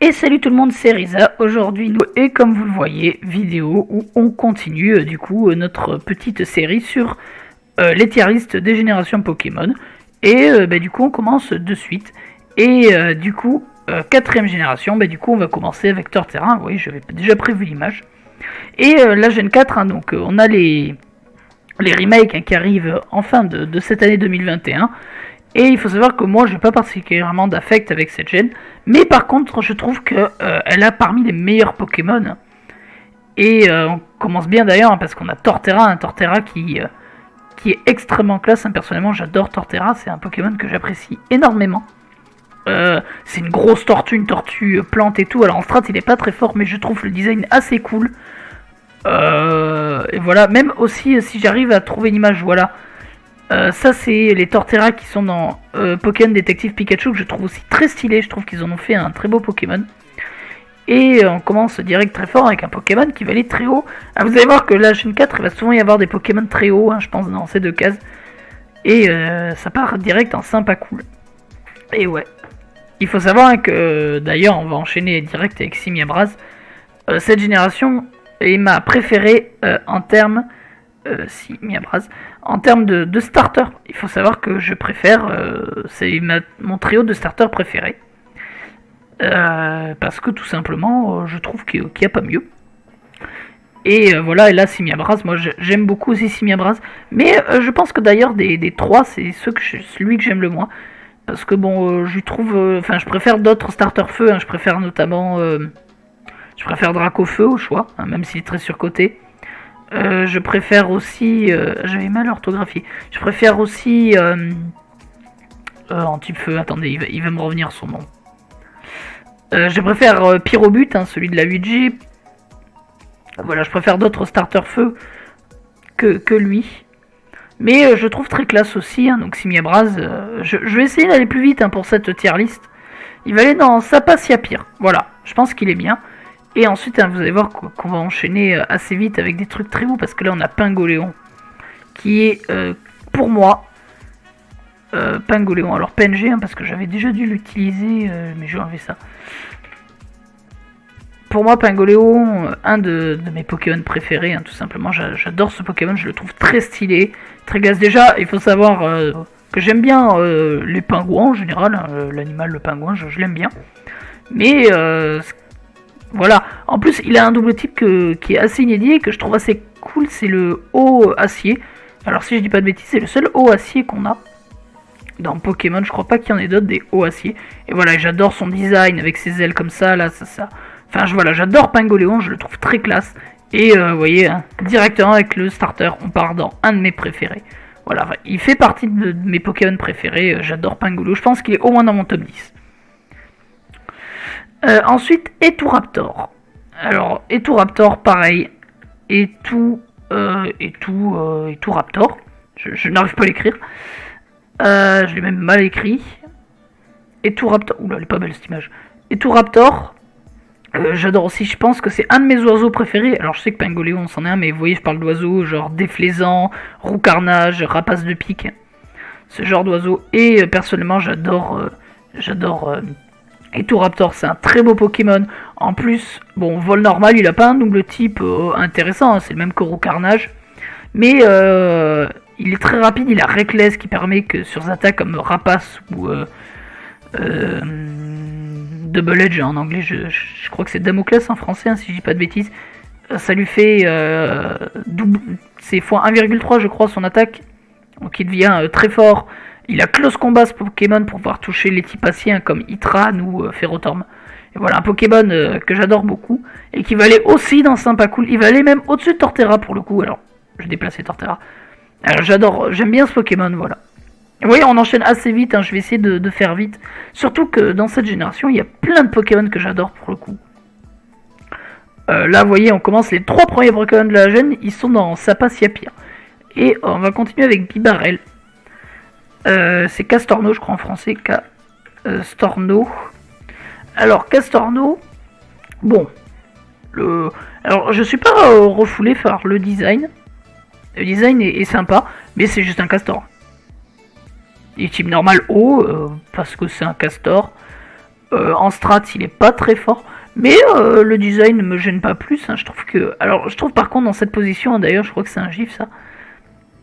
Et salut tout le monde, c'est Riza. Aujourd'hui, et comme vous le voyez, vidéo où on continue notre petite série sur les tier lists des générations Pokémon. Et du coup, on commence de suite. Et quatrième génération, on va commencer avec Torterra. Oui, j'avais déjà prévu l'image. Et la Gen 4, donc on a les remakes qui arrivent en fin de cette année 2021. Et il faut savoir que moi, je n'ai pas particulièrement d'affect avec cette gêne. Mais par contre, je trouve qu'elle a parmi les meilleurs Pokémon. Et on commence bien d'ailleurs, parce qu'on a Torterra, un Torterra qui est extrêmement classe. Personnellement, j'adore Torterra, c'est un Pokémon que j'apprécie énormément. C'est une grosse tortue, une tortue plante et tout. Alors en strat, il n'est pas très fort, mais je trouve le design assez cool. Et voilà, même aussi, si j'arrive à trouver une image, voilà. Ça c'est les Torterra qui sont dans Pokémon Détective Pikachu, que je trouve aussi très stylé. Je trouve qu'ils en ont fait un très beau Pokémon. Et on commence direct très fort avec un Pokémon qui va aller très haut. Vous allez voir que la Gen 4, il va souvent y avoir des Pokémon très hauts, je pense, dans ces deux cases. Et ça part direct en sympa cool. Et ouais. Il faut savoir que d'ailleurs on va enchaîner direct avec Simiabras. Cette génération est ma préférée en termes en termes de starter. Il faut savoir que je préfère, c'est mon trio de starters préféré. Parce que tout simplement, je trouve qu'il n'y a pas mieux. Et voilà, et là, Simiabras, moi j'aime beaucoup aussi Simiabras. Mais je pense que d'ailleurs, des trois, c'est celui que j'aime le moins. Parce que bon, je trouve. Je préfère d'autres starters feu. Je préfère notamment. Je préfère Draco Feu au choix, même s'il est très surcoté. Je préfère aussi. J'avais mal orthographié. Je préfère aussi. En type feu, attendez, il va me revenir son nom. Je préfère Pyrobut, celui de la 8G. Voilà, je préfère d'autres starters feu que lui. Mais je trouve très classe aussi, donc Simiabras. Je vais essayer d'aller plus vite pour cette tier list. Il va aller dans Sapasiapir. Voilà, je pense qu'il est bien. Et ensuite, vous allez voir qu'on va enchaîner assez vite avec des trucs très hauts, parce que là on a Pingoléon, qui est pour moi Pingoléon. Alors PNG, parce que j'avais déjà dû l'utiliser, mais je vais enlever ça. Pour moi, Pingoléon, un de mes Pokémon préférés, tout simplement. J'adore ce Pokémon, je le trouve très stylé, très glace. Déjà, il faut savoir que j'aime bien les pingouins en général. L'animal, le pingouin, je l'aime bien. Mais voilà. En plus, il a un double type qui est assez inédit et que je trouve assez cool. C'est le haut acier. Alors, si je dis pas de bêtises, c'est le seul haut acier qu'on a dans Pokémon. Je crois pas qu'il y en ait d'autres des hauts aciers. Et voilà, j'adore son design avec ses ailes comme ça, là, ça. Enfin, voilà, j'adore Pingoléon, je le trouve très classe. Et vous voyez, directement avec le starter, on part dans un de mes préférés. Voilà, il fait partie de mes Pokémon préférés. J'adore Pingoléon, je pense qu'il est au moins dans mon top 10. Ensuite, Eturaptor. Alors, Eturaptor, pareil. Eturaptor. Je n'arrive pas à l'écrire. Je l'ai même mal écrit. Eturaptor. Oula, elle est pas belle cette image. Eturaptor. J'adore aussi, je pense que c'est un de mes oiseaux préférés. Alors je sais que Pingoléon c'en est un, mais vous voyez, je parle d'oiseaux genre déflaisant, roucarnage, rapace de pique. Ce genre d'oiseaux. Et personnellement, j'adore Eturaptor, c'est un très beau Pokémon. En plus, bon, vol normal, il a pas un double type intéressant, c'est le même que roucarnage. Mais il est très rapide, il a Reckless qui permet que sur des attaques comme rapace ou Double Edge en anglais, je crois que c'est Damoclès en français, si je dis pas de bêtises. Ça lui fait c'est x 1,3 je crois son attaque. Donc il devient très fort. Il a close combat ce Pokémon pour pouvoir toucher les types aciens comme Hitran ou Ferrothorn. Et voilà, un Pokémon que j'adore beaucoup. Et qui va aller aussi dans Sympa Cool. Il va aller même au-dessus de Torterra pour le coup. Alors, je vais déplacer Torterra. Alors j'aime bien ce Pokémon, voilà. Vous voyez, on enchaîne assez vite, je vais essayer de faire vite. Surtout que dans cette génération, il y a plein de Pokémon que j'adore pour le coup. Là, vous voyez, on commence les 3 premiers Pokémon de la gêne, ils sont dans Sapasiapir. Et on va continuer avec Bibarel. C'est Castorno, je crois en français, Castorno. Alors, Castorno, bon. Alors, je suis pas refoulé par le design. Le design est sympa, mais c'est juste un castor. Il est type normal haut, parce que c'est un castor. En strat, il est pas très fort. Mais le design ne me gêne pas plus. Hein. Je trouve que. Alors, je trouve par contre dans cette position, d'ailleurs, je crois que c'est un gif ça.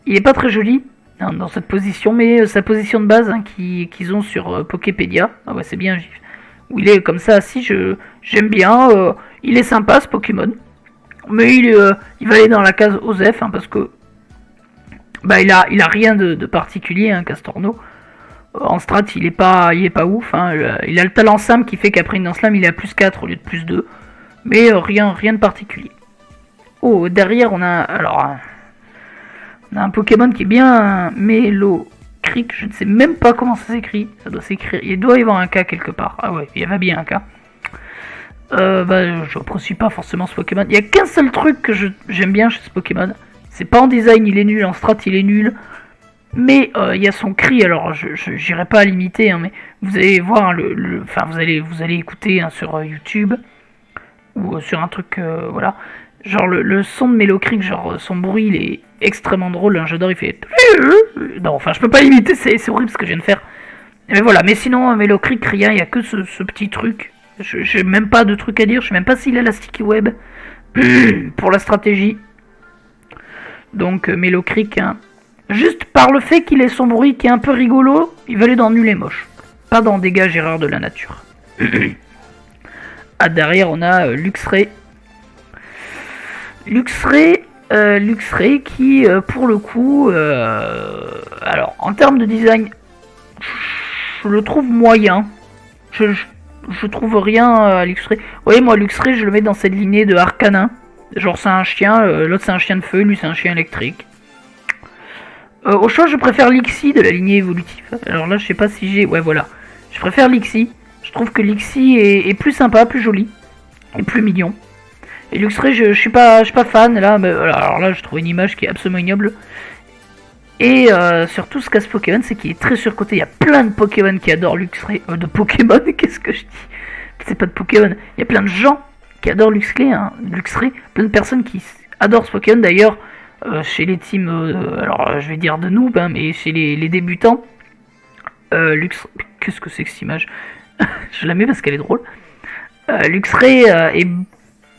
Il est pas très joli hein, dans cette position, mais sa position de base hein, qu'ils ont sur Poképédia. Ah ouais, c'est bien un gif. Où il est comme ça assis, j'aime bien. Il est sympa ce Pokémon. Mais il va aller dans la case Osef hein, parce que. Bah, il a rien de particulier, hein, Castorno. En strat, il est pas ouf. Hein. Il a le talent Sam qui fait qu'après une slam, il est à plus 4 au lieu de plus 2. Mais rien de particulier. Oh, derrière, on a un Pokémon qui est bien Melocric. Je ne sais même pas comment ça s'écrit. Ça doit s'écrire. Il doit y avoir un K quelque part. Ah ouais, il y avait bien un K. Je n'apprécie pas forcément ce Pokémon. Il n'y a qu'un seul truc que j'aime bien chez ce Pokémon. C'est pas en design, il est nul. En strat, il est nul. Mais il y a son cri, alors je n'irai pas à l'imiter, hein, mais vous allez voir, enfin vous allez écouter hein, sur YouTube, ou sur un truc, voilà. Genre le son de Melocric, genre son bruit, il est extrêmement drôle, hein, j'adore, il fait... Non, enfin je peux pas l'imiter, c'est horrible ce que je viens de faire. Mais voilà, mais sinon, Melocric, rien, il n'y a que ce petit truc. J'ai même pas de truc à dire, je sais même pas s'il a la sticky web pour la stratégie. Donc Melocric, hein. Juste par le fait qu'il ait son bruit qui est un peu rigolo, il va aller dans nul et moche. Pas dans dégâts erreur de la nature. Ah, derrière, on a Luxray. Luxray qui, pour le coup... alors, en termes de design, je le trouve moyen. Je trouve rien à Luxray. Vous voyez, moi, Luxray, je le mets dans cette lignée de Arcanin. Genre, c'est un chien, l'autre c'est un chien de feu, lui c'est un chien électrique. Au choix, je préfère Lixie de la lignée évolutive. Alors là, je sais pas si j'ai... Ouais, voilà. Je préfère Lixie. Je trouve que Lixie est plus sympa, plus joli. Et plus mignon. Et Luxray, je suis pas fan, là. Mais, alors là, je trouve une image qui est absolument ignoble. Et surtout, ce qu'a ce Pokémon, c'est qu'il est très surcoté. Il y a plein de Pokémon qui adorent Luxray. De Pokémon, qu'est-ce que je dis? C'est pas de Pokémon. Il y a plein de gens qui adorent Luxray. Hein. Luxray. Plein de personnes qui adorent ce Pokémon. D'ailleurs... chez les teams, alors je vais dire de noob, hein, mais chez les débutants, qu'est-ce que c'est que cette image? Je la mets parce qu'elle est drôle. Luxray est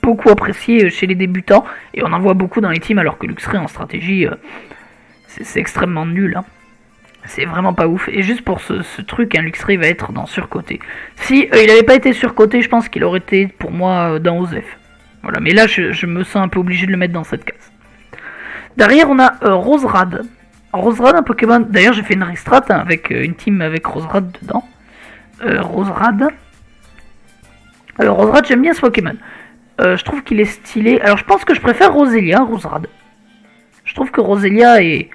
beaucoup apprécié chez les débutants, et on en voit beaucoup dans les teams, alors que Luxray en stratégie, c'est extrêmement nul. Hein. C'est vraiment pas ouf. Et juste pour ce truc, hein, Luxray va être dans surcoté. Si il avait pas été surcoté, je pense qu'il aurait été pour moi dans Osef. Voilà, mais là je me sens un peu obligé de le mettre dans cette case. Derrière, on a Roserad. Roserad, un Pokémon... D'ailleurs, j'ai fait une restrat hein, avec une team avec Roserad dedans. Roserad. Alors, Roserad, j'aime bien ce Pokémon. Je trouve qu'il est stylé. Alors, je pense que je préfère Roselia, Roserad. Je trouve que Roselia est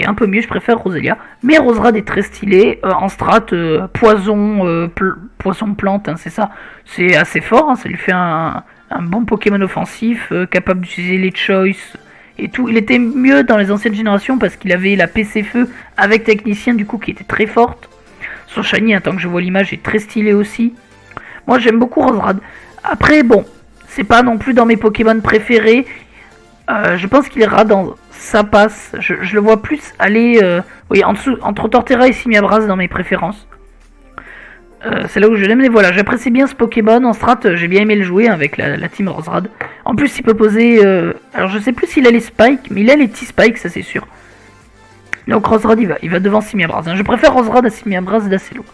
un peu mieux, je préfère Roselia. Mais Roserad est très stylé. En strat, poison-plante, hein, c'est ça. C'est assez fort, hein, ça lui fait un bon Pokémon offensif, capable d'utiliser les choices... et tout. Il était mieux dans les anciennes générations parce qu'il avait la PC Feu avec technicien du coup qui était très forte. Son shiny, tant que je vois l'image, est très stylé aussi. Moi j'aime beaucoup Roserad. Après bon, c'est pas non plus dans mes Pokémon préférés. Je pense qu'il ira dans ça passe. Je le vois plus aller oui, en dessous, entre Torterra et Simiabras dans mes préférences. C'est là où je l'aime, mais voilà, j'apprécie bien ce Pokémon. En strat, j'ai bien aimé le jouer avec la team Roserad. En plus, il peut poser... alors, je sais plus s'il a les spikes, mais il a les petits spikes, ça c'est sûr. Donc, Roserad, il va devant Simiabras. Hein. Je préfère Roserad à Simiabras d'assez loin.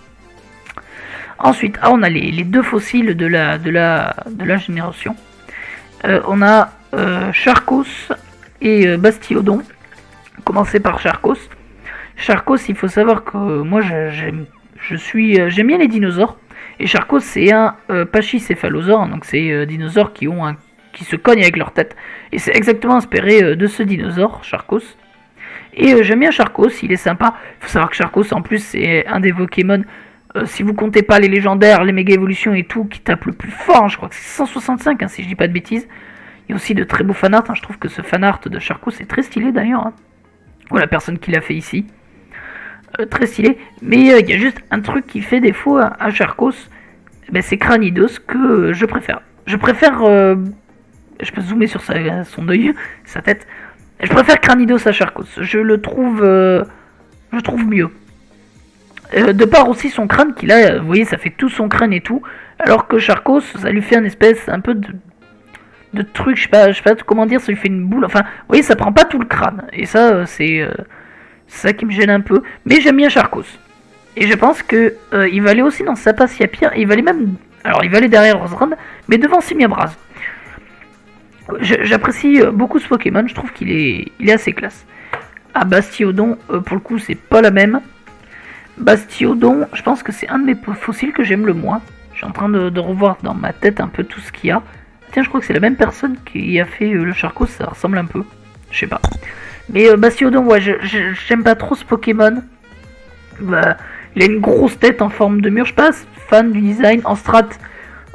Ensuite, on a les deux fossiles de la génération. On a Charcos et Bastiodon. Commencer par Charcos. Charcos, il faut savoir que moi, j'aime bien les dinosaures. Et Charcos, c'est un pachycéphalosaure. Donc, c'est dinosaures qui se cognent avec leur tête. Et c'est exactement inspiré de ce dinosaure, Charcos. Et j'aime bien Charcos, il est sympa. Il faut savoir que Charcos, en plus, c'est un des Pokémon, si vous comptez pas les légendaires, les méga évolutions et tout, qui tape le plus fort. Hein, je crois que c'est 165, hein, si je dis pas de bêtises. Il y a aussi de très beaux fanarts. Hein, je trouve que ce fanart de Charcos est très stylé d'ailleurs. Hein. Ou la personne qui l'a fait ici. Très stylé. Mais il y a juste un truc qui fait défaut à Charcos. C'est Cranidos que je préfère. Je préfère... je peux zoomer sur son œil, sa tête. Je préfère Cranidos à Charcos. Je le trouve mieux. De part aussi son crâne qu'il a, vous voyez, ça fait tout son crâne et tout. Alors que Charcos, ça lui fait un espèce un peu de truc, je sais pas comment dire, ça lui fait une boule. Enfin, vous voyez, ça prend pas tout le crâne. Et ça, c'est ça qui me gêne un peu. Mais j'aime bien Charcos. Et je pense que il va aller aussi dans Sapacia Pire. Il va aller même. Alors, il va aller derrière Rosrand, mais devant Simiabras. J'apprécie beaucoup ce Pokémon. Je trouve il est assez classe. Ah, Bastiodon, pour le coup, c'est pas la même. Bastiodon, je pense que c'est un de mes fossiles que j'aime le moins. Je suis en train de revoir dans ma tête un peu tout ce qu'il y a. Tiens, je crois que c'est la même personne qui a fait le Charcos, ça ressemble un peu. Je sais pas. Mais Bastiodon, ouais, j'aime pas trop ce Pokémon. Bah, il a une grosse tête en forme de mur, je passe. Fan du design. En strat,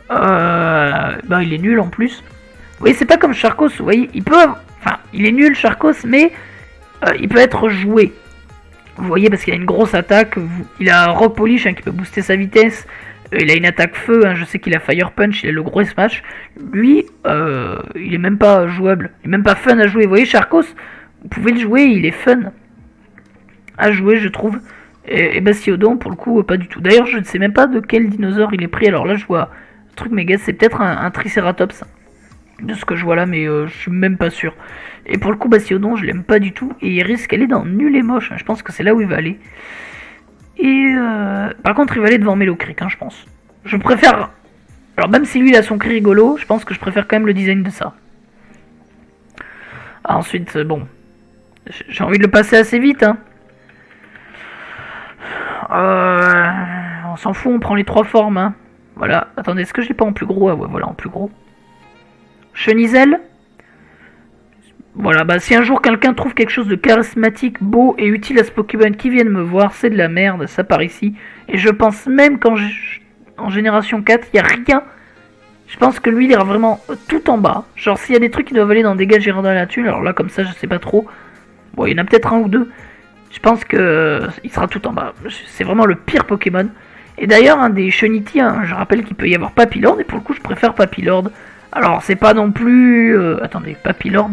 bah, il est nul en plus. Vous voyez, c'est pas comme Charcos, vous voyez, il peut... Enfin, il est nul Charcos, mais il peut être joué. Vous voyez, parce qu'il a une grosse attaque. Il a Rock Polish hein, qui peut booster sa vitesse. Il a une attaque feu, hein, je sais qu'il a Fire Punch, il a le gros smash. Lui, il est même pas jouable. Il est même pas fun à jouer. Vous voyez, Charcos, vous pouvez le jouer, il est fun à jouer, je trouve. Et Bastiodon, pour le coup, pas du tout. D'ailleurs, je ne sais même pas de quel dinosaure il est pris. Alors là, je vois un truc méga, c'est peut-être un Triceratops. De ce que je vois là, mais je suis même pas sûr. Et pour le coup, Bastiodon, je l'aime pas du tout. Et il risque d'aller dans Nul et Moche. Hein. Je pense que c'est là où il va aller. Et par contre, il va aller devant Melocric, hein, je pense. Je préfère... Alors même si lui, il a son cri rigolo, je pense que je préfère quand même le design de ça. Ah, ensuite, bon... J'ai envie de le passer assez vite, hein. On s'en fout, on prend les trois formes, hein. Voilà. Attendez, est-ce que je l'ai pas en plus gros? Ah ouais, voilà, en plus gros. Chenizel. Voilà, bah si un jour quelqu'un trouve quelque chose de charismatique, beau et utile à ce Pokémon qui vienne me voir, c'est de la merde, ça part ici. Et je pense même qu'en génération 4, il n'y a rien. Je pense que lui, il ira vraiment tout en bas. Genre, s'il y a des trucs qui doivent aller dans Dégâts gérants dans la nature, alors là, comme ça, je sais pas trop. Bon, il y en a peut-être un ou deux. Je pense que il sera tout en bas. C'est vraiment le pire Pokémon. Et d'ailleurs, un des Chenity, hein, je rappelle qu'il peut y avoir Papillord, et pour le coup, je préfère Papillord. Alors, c'est pas non plus... attendez, Papillord.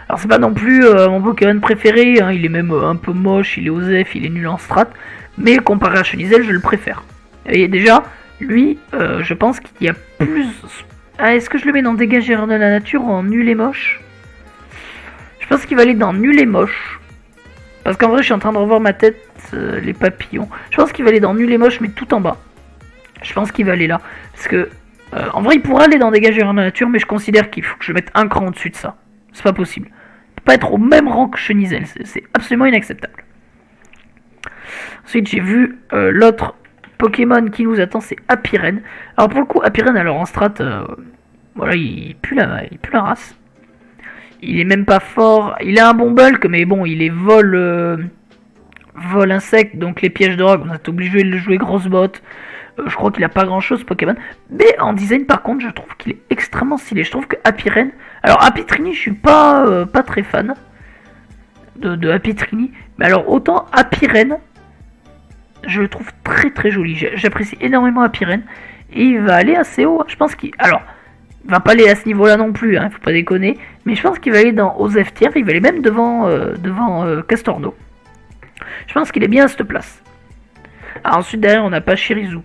Alors, c'est pas non plus mon Pokémon préféré, hein, il est même un peu moche, il est OSEF, il est nul en strat. Mais comparé à Chenizel, je le préfère. Et déjà, lui, je pense qu'il y a plus... Ah, est-ce que je le mets dans Dégâts gérants de la nature ou en nul et moche? Je pense qu'il va aller dans nul et moche. Parce qu'en vrai, je suis en train de revoir ma tête, les papillons. Je pense qu'il va aller dans nul et moche, mais tout en bas. Je pense qu'il va aller là. Parce que, en vrai, il pourrait aller dans Dégâts gérants de la nature, mais je considère qu'il faut que je mette un cran au-dessus de ça. C'est pas possible. Il peut pas être au même rang que Chenizel. C'est absolument inacceptable. Ensuite, j'ai vu l'autre Pokémon qui nous attend, c'est Apiren. Alors, pour le coup, Apiren, alors en strat, voilà, il pue la race. Il est même pas fort. Il a un bon bulk, mais bon, il est vol insecte, donc les pièges de rock, on est obligé de le jouer grosse botte. Je crois qu'il a pas grand chose Pokémon. Mais en design, par contre, je trouve qu'il est extrêmement stylé. Je trouve que Apiren. Alors, Apitrini, je suis pas très fan de Apitrini. Mais alors, autant Apiren, je le trouve très très joli. J'apprécie énormément Apiren. Et il va aller assez haut. Je pense qu'il. Alors, il va pas aller à ce niveau-là non plus, hein, faut pas déconner. Mais je pense qu'il va aller dans Osef Tier. Il va aller même devant Castorno. Je pense qu'il est bien à cette place. Alors, ensuite, derrière, on n'a pas Pachirisu.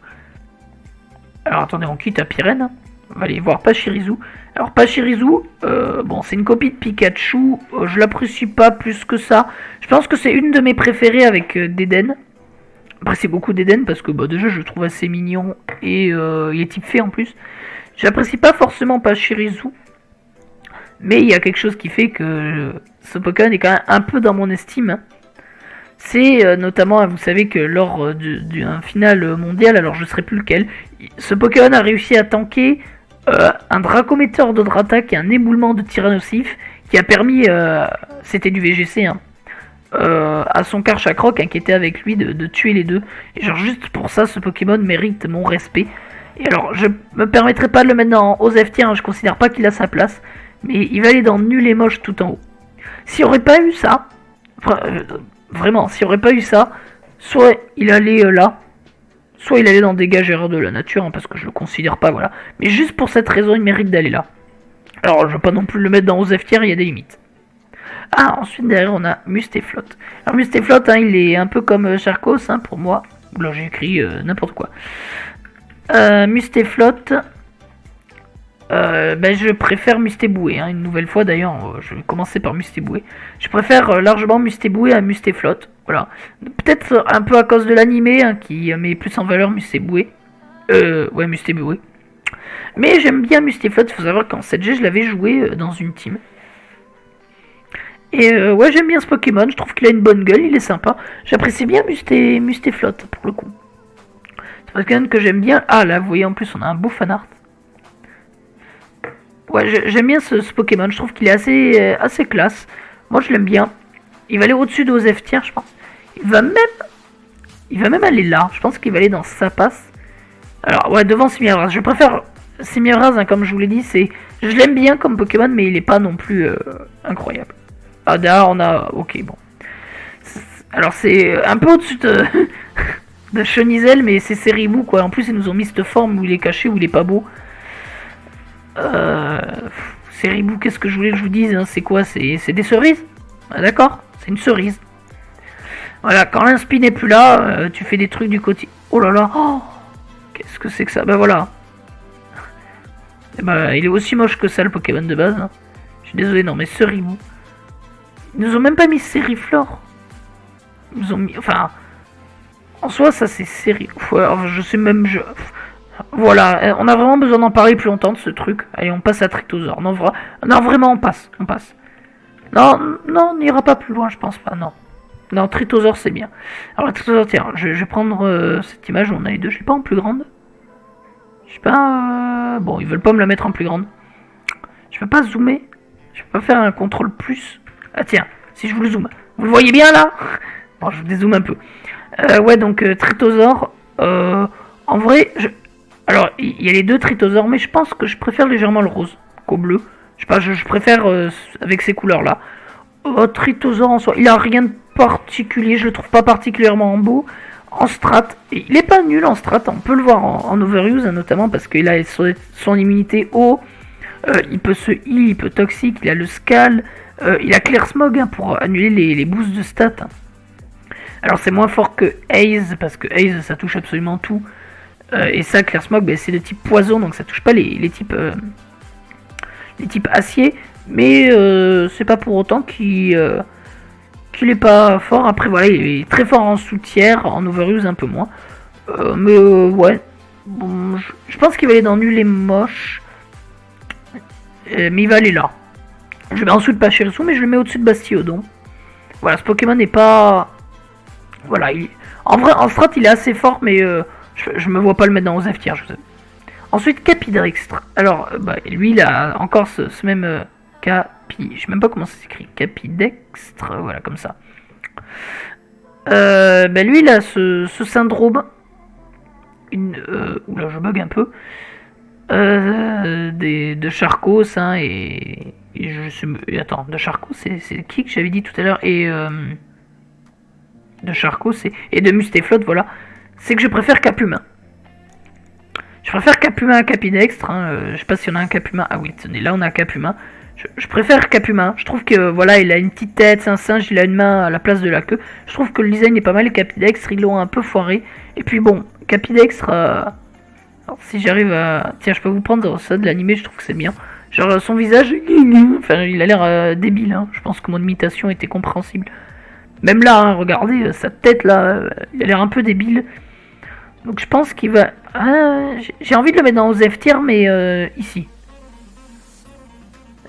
Alors attendez, on quitte Apiren. On va aller voir Pachirisu. Alors Pachirisu, bon, c'est une copie de Pikachu. Je l'apprécie pas plus que ça. Je pense que c'est une de mes préférées avec Deden. Après, c'est beaucoup Deden parce que bah, déjà, je le trouve assez mignon. Et il est type fée en plus. J'apprécie pas forcément Pachirisu. Mais il y a quelque chose qui fait que ce Pokémon est quand même un peu dans mon estime. C'est notamment, vous savez que lors d'un final mondial, alors je ne sais plus lequel, ce Pokémon a réussi à tanker un Dracométeur de Dratak et un éboulement de Tyrannosif qui a permis, c'était du VGC, hein, à son Karchakroc hein, qui était avec lui de tuer les deux. Et genre juste pour ça, ce Pokémon mérite mon respect. Et alors, je me permettrai pas de le mettre dans Osef Tier, hein, je considère pas qu'il a sa place, mais il va aller dans Nul et Moche tout en haut. S'il n'y aurait pas eu ça, vraiment, s'il n'y aurait pas eu ça, soit il allait là, soit il allait dans Dégâts gérants de la nature, hein, parce que je le considère pas, voilà. Mais juste pour cette raison, il mérite d'aller là. Alors, je veux pas non plus le mettre dans Osef Tier, il y a des limites. Ah, ensuite, derrière, on a Mustaflot. Alors, Mustaflot, hein, il est un peu comme Charcos, hein, pour moi. Là j'ai écrit n'importe quoi. Mustéflotte. Je préfère Mustéboué, hein, une nouvelle fois d'ailleurs, je vais commencer par Mustéboué. Je préfère largement Mustéboué à Mustéflotte, voilà. Peut-être un peu à cause de l'animé, hein, qui met plus en valeur Mustéboué. Ouais, Mustéboué. Mais j'aime bien Mustéflotte, il faut savoir qu'en 7G je l'avais joué dans une team. Et ouais, j'aime bien ce Pokémon, je trouve qu'il a une bonne gueule, il est sympa. J'apprécie bien Mustéflotte, pour le coup. C'est un Pokémon que j'aime bien. Ah là, vous voyez, en plus on a un beau fanart. Ouais, j'aime bien ce Pokémon, je trouve qu'il est assez classe. Moi je l'aime bien. Il va aller au-dessus de Osef tiers, je pense. Il va même aller là. Je pense qu'il va aller dans sa passe. Alors ouais, devant Simiaraz. Je préfère Simiaraz, hein, comme je vous l'ai dit. Je l'aime bien comme Pokémon, mais il est pas non plus incroyable. Ah là, on a... Ok, bon. Alors c'est un peu au-dessus de... de Chenizel, mais c'est Seribou, quoi. En plus, ils nous ont mis cette forme où il est caché, où il est pas beau. Seribou, qu'est-ce que je voulais que je vous dise, hein, c'est quoi? C'est des cerises, ah, d'accord, c'est une cerise. Voilà, quand l'inspi n'est plus là, tu fais des trucs du côté. Oh là là, oh, qu'est-ce que c'est que ça? Bah voilà. Et bah, il est aussi moche que ça, le Pokémon de base. Hein. Je suis désolé, non mais Seribou. Ils nous ont même pas mis Seriflore. Ils nous ont mis, enfin, en soi ça c'est Seriflore. Ouais, je sais même, voilà, on a vraiment besoin d'en parler plus longtemps de ce truc. Allez, on passe à Tritosaur. Non, vraiment, on passe. Non, on n'ira pas plus loin, je pense pas, non. Non, Tritosaur, c'est bien. Alors, Tritosaur, tiens, je vais prendre cette image où on a les deux. Je l'ai pas en plus grande. Je sais pas... Bon, ils veulent pas me la mettre en plus grande. Je peux pas zoomer. Je peux pas faire un contrôle plus. Ah tiens, si je vous le zoome. Vous le voyez bien, là? Bon, je vous dézoome un peu. Ouais, donc, Tritosaur... en vrai, alors, il y a les deux Tritosaurs, mais je pense que je préfère légèrement le rose qu'au bleu. Je sais pas, je préfère avec ces couleurs-là. Tritosaur en soi, il a rien de particulier, je le trouve pas particulièrement beau. En strat, et il est pas nul en strat, on peut le voir en overuse, hein, notamment parce qu'il a son immunité haut. Il peut se heal, il peut toxique, il a le scal, il a Clear Smog, hein, pour annuler les boosts de stats. Hein. Alors c'est moins fort que Haze, parce que Haze ça touche absolument tout. Et ça, Clear Smog, ben, c'est de type poison, donc ça touche pas les types acier, mais c'est pas pour autant qu'il est pas fort. Après voilà, il est très fort en sous-tiers, en overuse un peu moins. Mais ouais, bon, je pense qu'il va aller dans nul et moche, mais il va aller là. Je le mets en dessous de Pachirisu, mais je le mets au-dessus de Bastiodon. Voilà, ce Pokémon n'est pas... Voilà, en vrai, en strat, il est assez fort, mais... Je me vois pas le mettre dans Osef tiers, je sais. Ensuite, Capidextre. Alors, lui, il a encore ce même Capi... Je sais même pas comment ça s'écrit. Capidextre, voilà, comme ça. Lui, il a ce syndrome. Oula, je bug un peu. De Charcos, hein, et je sais... Attends, de Charcos, c'est qui que j'avais dit tout à l'heure? Et... de Charcos, et de Mustéflotte, voilà. C'est que je préfère Capumain. Je préfère Capumain à Capidextre. Hein. Je sais pas si on a un Capumain. Ah oui, tenez, là on a un Capumain. Je préfère Capumain. Je trouve que voilà, il a une petite tête, c'est un singe, il a une main à la place de la queue. Je trouve que le design est pas mal. Et Capidextre, ils l'ont un peu foiré. Et puis bon, Capidextre, alors, si j'arrive à... Tiens, je peux vous prendre ça de l'animé, je trouve que c'est bien. Genre son visage, enfin, il a l'air débile. Hein. Je pense que mon imitation était compréhensible. Même là, hein, regardez, sa tête là, il a l'air un peu débile. Donc je pense qu'il va... j'ai envie de le mettre dans Osef tiers, mais ici.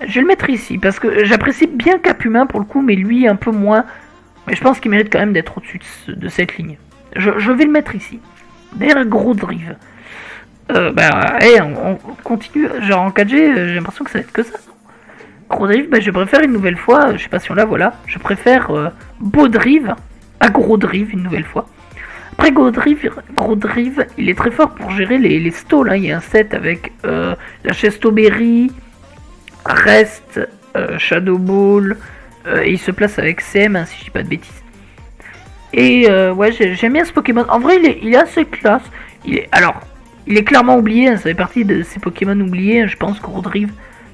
Je vais le mettre ici, parce que j'apprécie bien Capumain pour le coup, mais lui un peu moins. Mais je pense qu'il mérite quand même d'être au-dessus de cette ligne. Je vais le mettre ici. Derrière Gros Drive. On continue. Genre en 4G, j'ai l'impression que ça va être que ça. Gros Drive, je préfère une nouvelle fois, je sais pas si on l'a, voilà. Je préfère Beau Drive à Gros Drive une nouvelle fois. Après Gros Drive, il est très fort pour gérer les stalls. Hein. Il y a un set avec la Chestoberry, Rest, Shadow Ball, et il se place avec CM, hein, si je dis pas de bêtises. Et ouais, j'aime bien ce Pokémon. En vrai, il est assez classe. Il est clairement oublié. Hein, ça fait partie de ces Pokémon oubliés, hein, je pense, Gros Drive.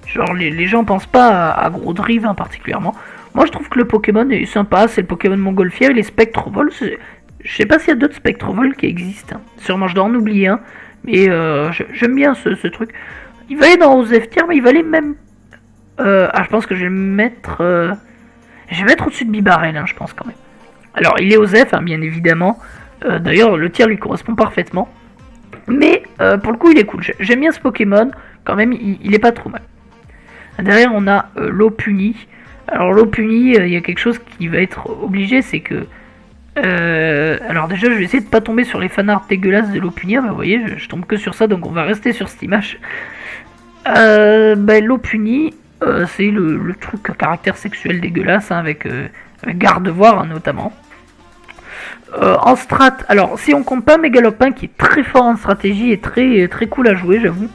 Genre, les gens pensent pas à Gros Drive hein, particulièrement. Moi, je trouve que le Pokémon est sympa. C'est le Pokémon Montgolfière. Il est Spectre Vol. Je sais pas s'il y a d'autres Spectrevolt qui existent. Hein. Sûrement, je dois en oublier un. Mais j'aime bien ce truc. Il va aller dans Osef Tier, mais il va aller même... je pense que je vais le mettre... je vais mettre au-dessus de Bibarel, hein, je pense quand même. Alors, il est Osef, hein, bien évidemment. D'ailleurs, le tir lui correspond parfaitement. Mais, pour le coup, il est cool. J'aime bien ce Pokémon. Quand même, il est pas trop mal. Derrière, on a Lopunny. Alors, Lopunny, il y a quelque chose qui va être obligé, c'est que... alors déjà, je vais essayer de pas tomber sur les fanarts dégueulasses de Lopunny, mais vous voyez, je tombe que sur ça, donc on va rester sur cette image. Lopunny, c'est le truc à caractère sexuel dégueulasse, hein, avec Gardevoir, hein, notamment. En strat, alors si on compte pas Mégalopin, qui est très fort en stratégie et très cool à jouer, j'avoue.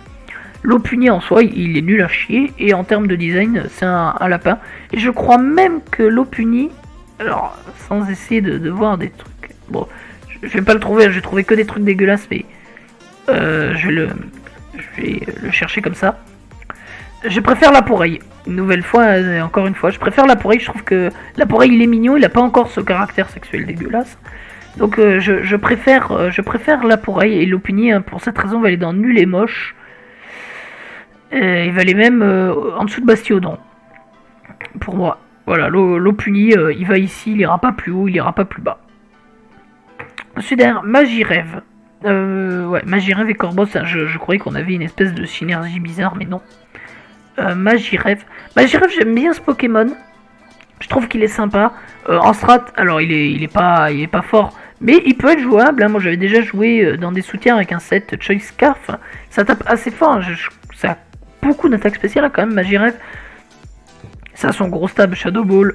Lopunny en soi, il est nul à chier, et en termes de design, c'est un lapin. Et je crois même que Lopunny, alors sans essayer de voir des trucs, bon, je vais pas le trouver, je vais trouver que des trucs dégueulasses, mais je vais le chercher comme ça. Je préfère Laporeille, une nouvelle fois, encore une fois, je préfère Laporeille, je trouve que Laporeille il est mignon, il a pas encore ce caractère sexuel dégueulasse. Donc je préfère Laporeille, et Lopunny, hein, pour cette raison, va aller dans nul et moche. Il va aller même en dessous de Bastiodon. Pour moi. Voilà, Lopunny, il va ici, il ira pas plus haut, il ira pas plus bas. Ensuite, Magirève. Ouais, Magirève et Corboss, je croyais qu'on avait une espèce de synergie bizarre, mais non. Magirève. Magirève, j'aime bien ce Pokémon. Je trouve qu'il est sympa. En strat, alors il est pas fort, mais il peut être jouable. Hein. Moi, j'avais déjà joué dans des soutiens avec un set Choice Scarf. Ça tape assez fort. Hein. Ça a beaucoup d'attaques spéciales, hein, quand même, Magirève. Ça a son gros stab Shadow Ball.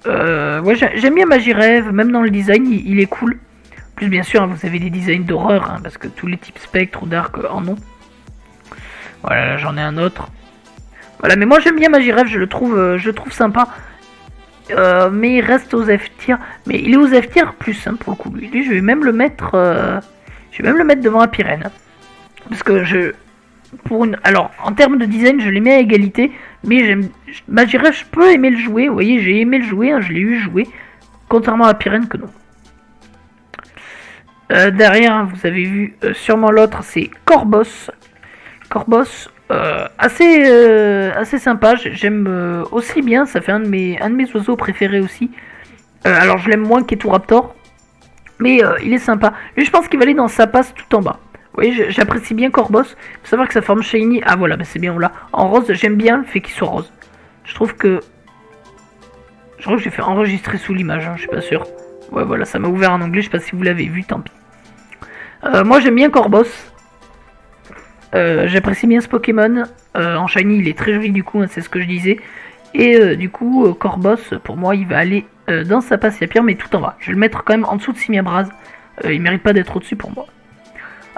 Ouais, j'aime bien Magirève, même dans le design, il est cool. Plus, bien sûr, hein, vous avez des designs d'horreur, hein, parce que tous les types spectre ou dark en ont. Voilà, là j'en ai un autre. Voilà, mais moi j'aime bien Magirève, je le trouve sympa. Mais il reste aux F-tier. Mais il est aux F-tier plus, hein, pour le coup. Lui, je vais même le mettre devant Apirène. Parce que alors, en termes de design, je les mets à égalité. Mais Magirève, je peux aimer le jouer. Vous voyez, j'ai aimé le jouer, hein, je l'ai eu jouer. Contrairement à Apirène que non. Derrière, hein, vous avez vu sûrement l'autre, c'est Corboss. Corboss, assez sympa, j'aime aussi bien, ça fait un de mes oiseaux préférés aussi. Alors je l'aime moins qu'Eturaptor, mais il est sympa. Lui, je pense qu'il va aller dans sa passe tout en bas. Vous voyez, j'apprécie bien Corboss. Il faut savoir que sa forme shiny, ah voilà, bah c'est bien, on l'a. En rose, j'aime bien le fait qu'il soit rose. Je trouve que j'ai fait enregistrer sous l'image, hein, je suis pas sûr. Ouais, voilà, ça m'a ouvert en anglais, je sais pas si vous l'avez vu, tant pis. Moi j'aime bien Corboss. J'apprécie bien ce Pokémon. En shiny, il est très joli du coup, hein, c'est ce que je disais. Et du coup, Corboss, pour moi, il va aller dans sa passe Yapir, mais tout en bas. Je vais le mettre quand même en dessous de Simiabraz. Il mérite pas d'être au-dessus pour moi.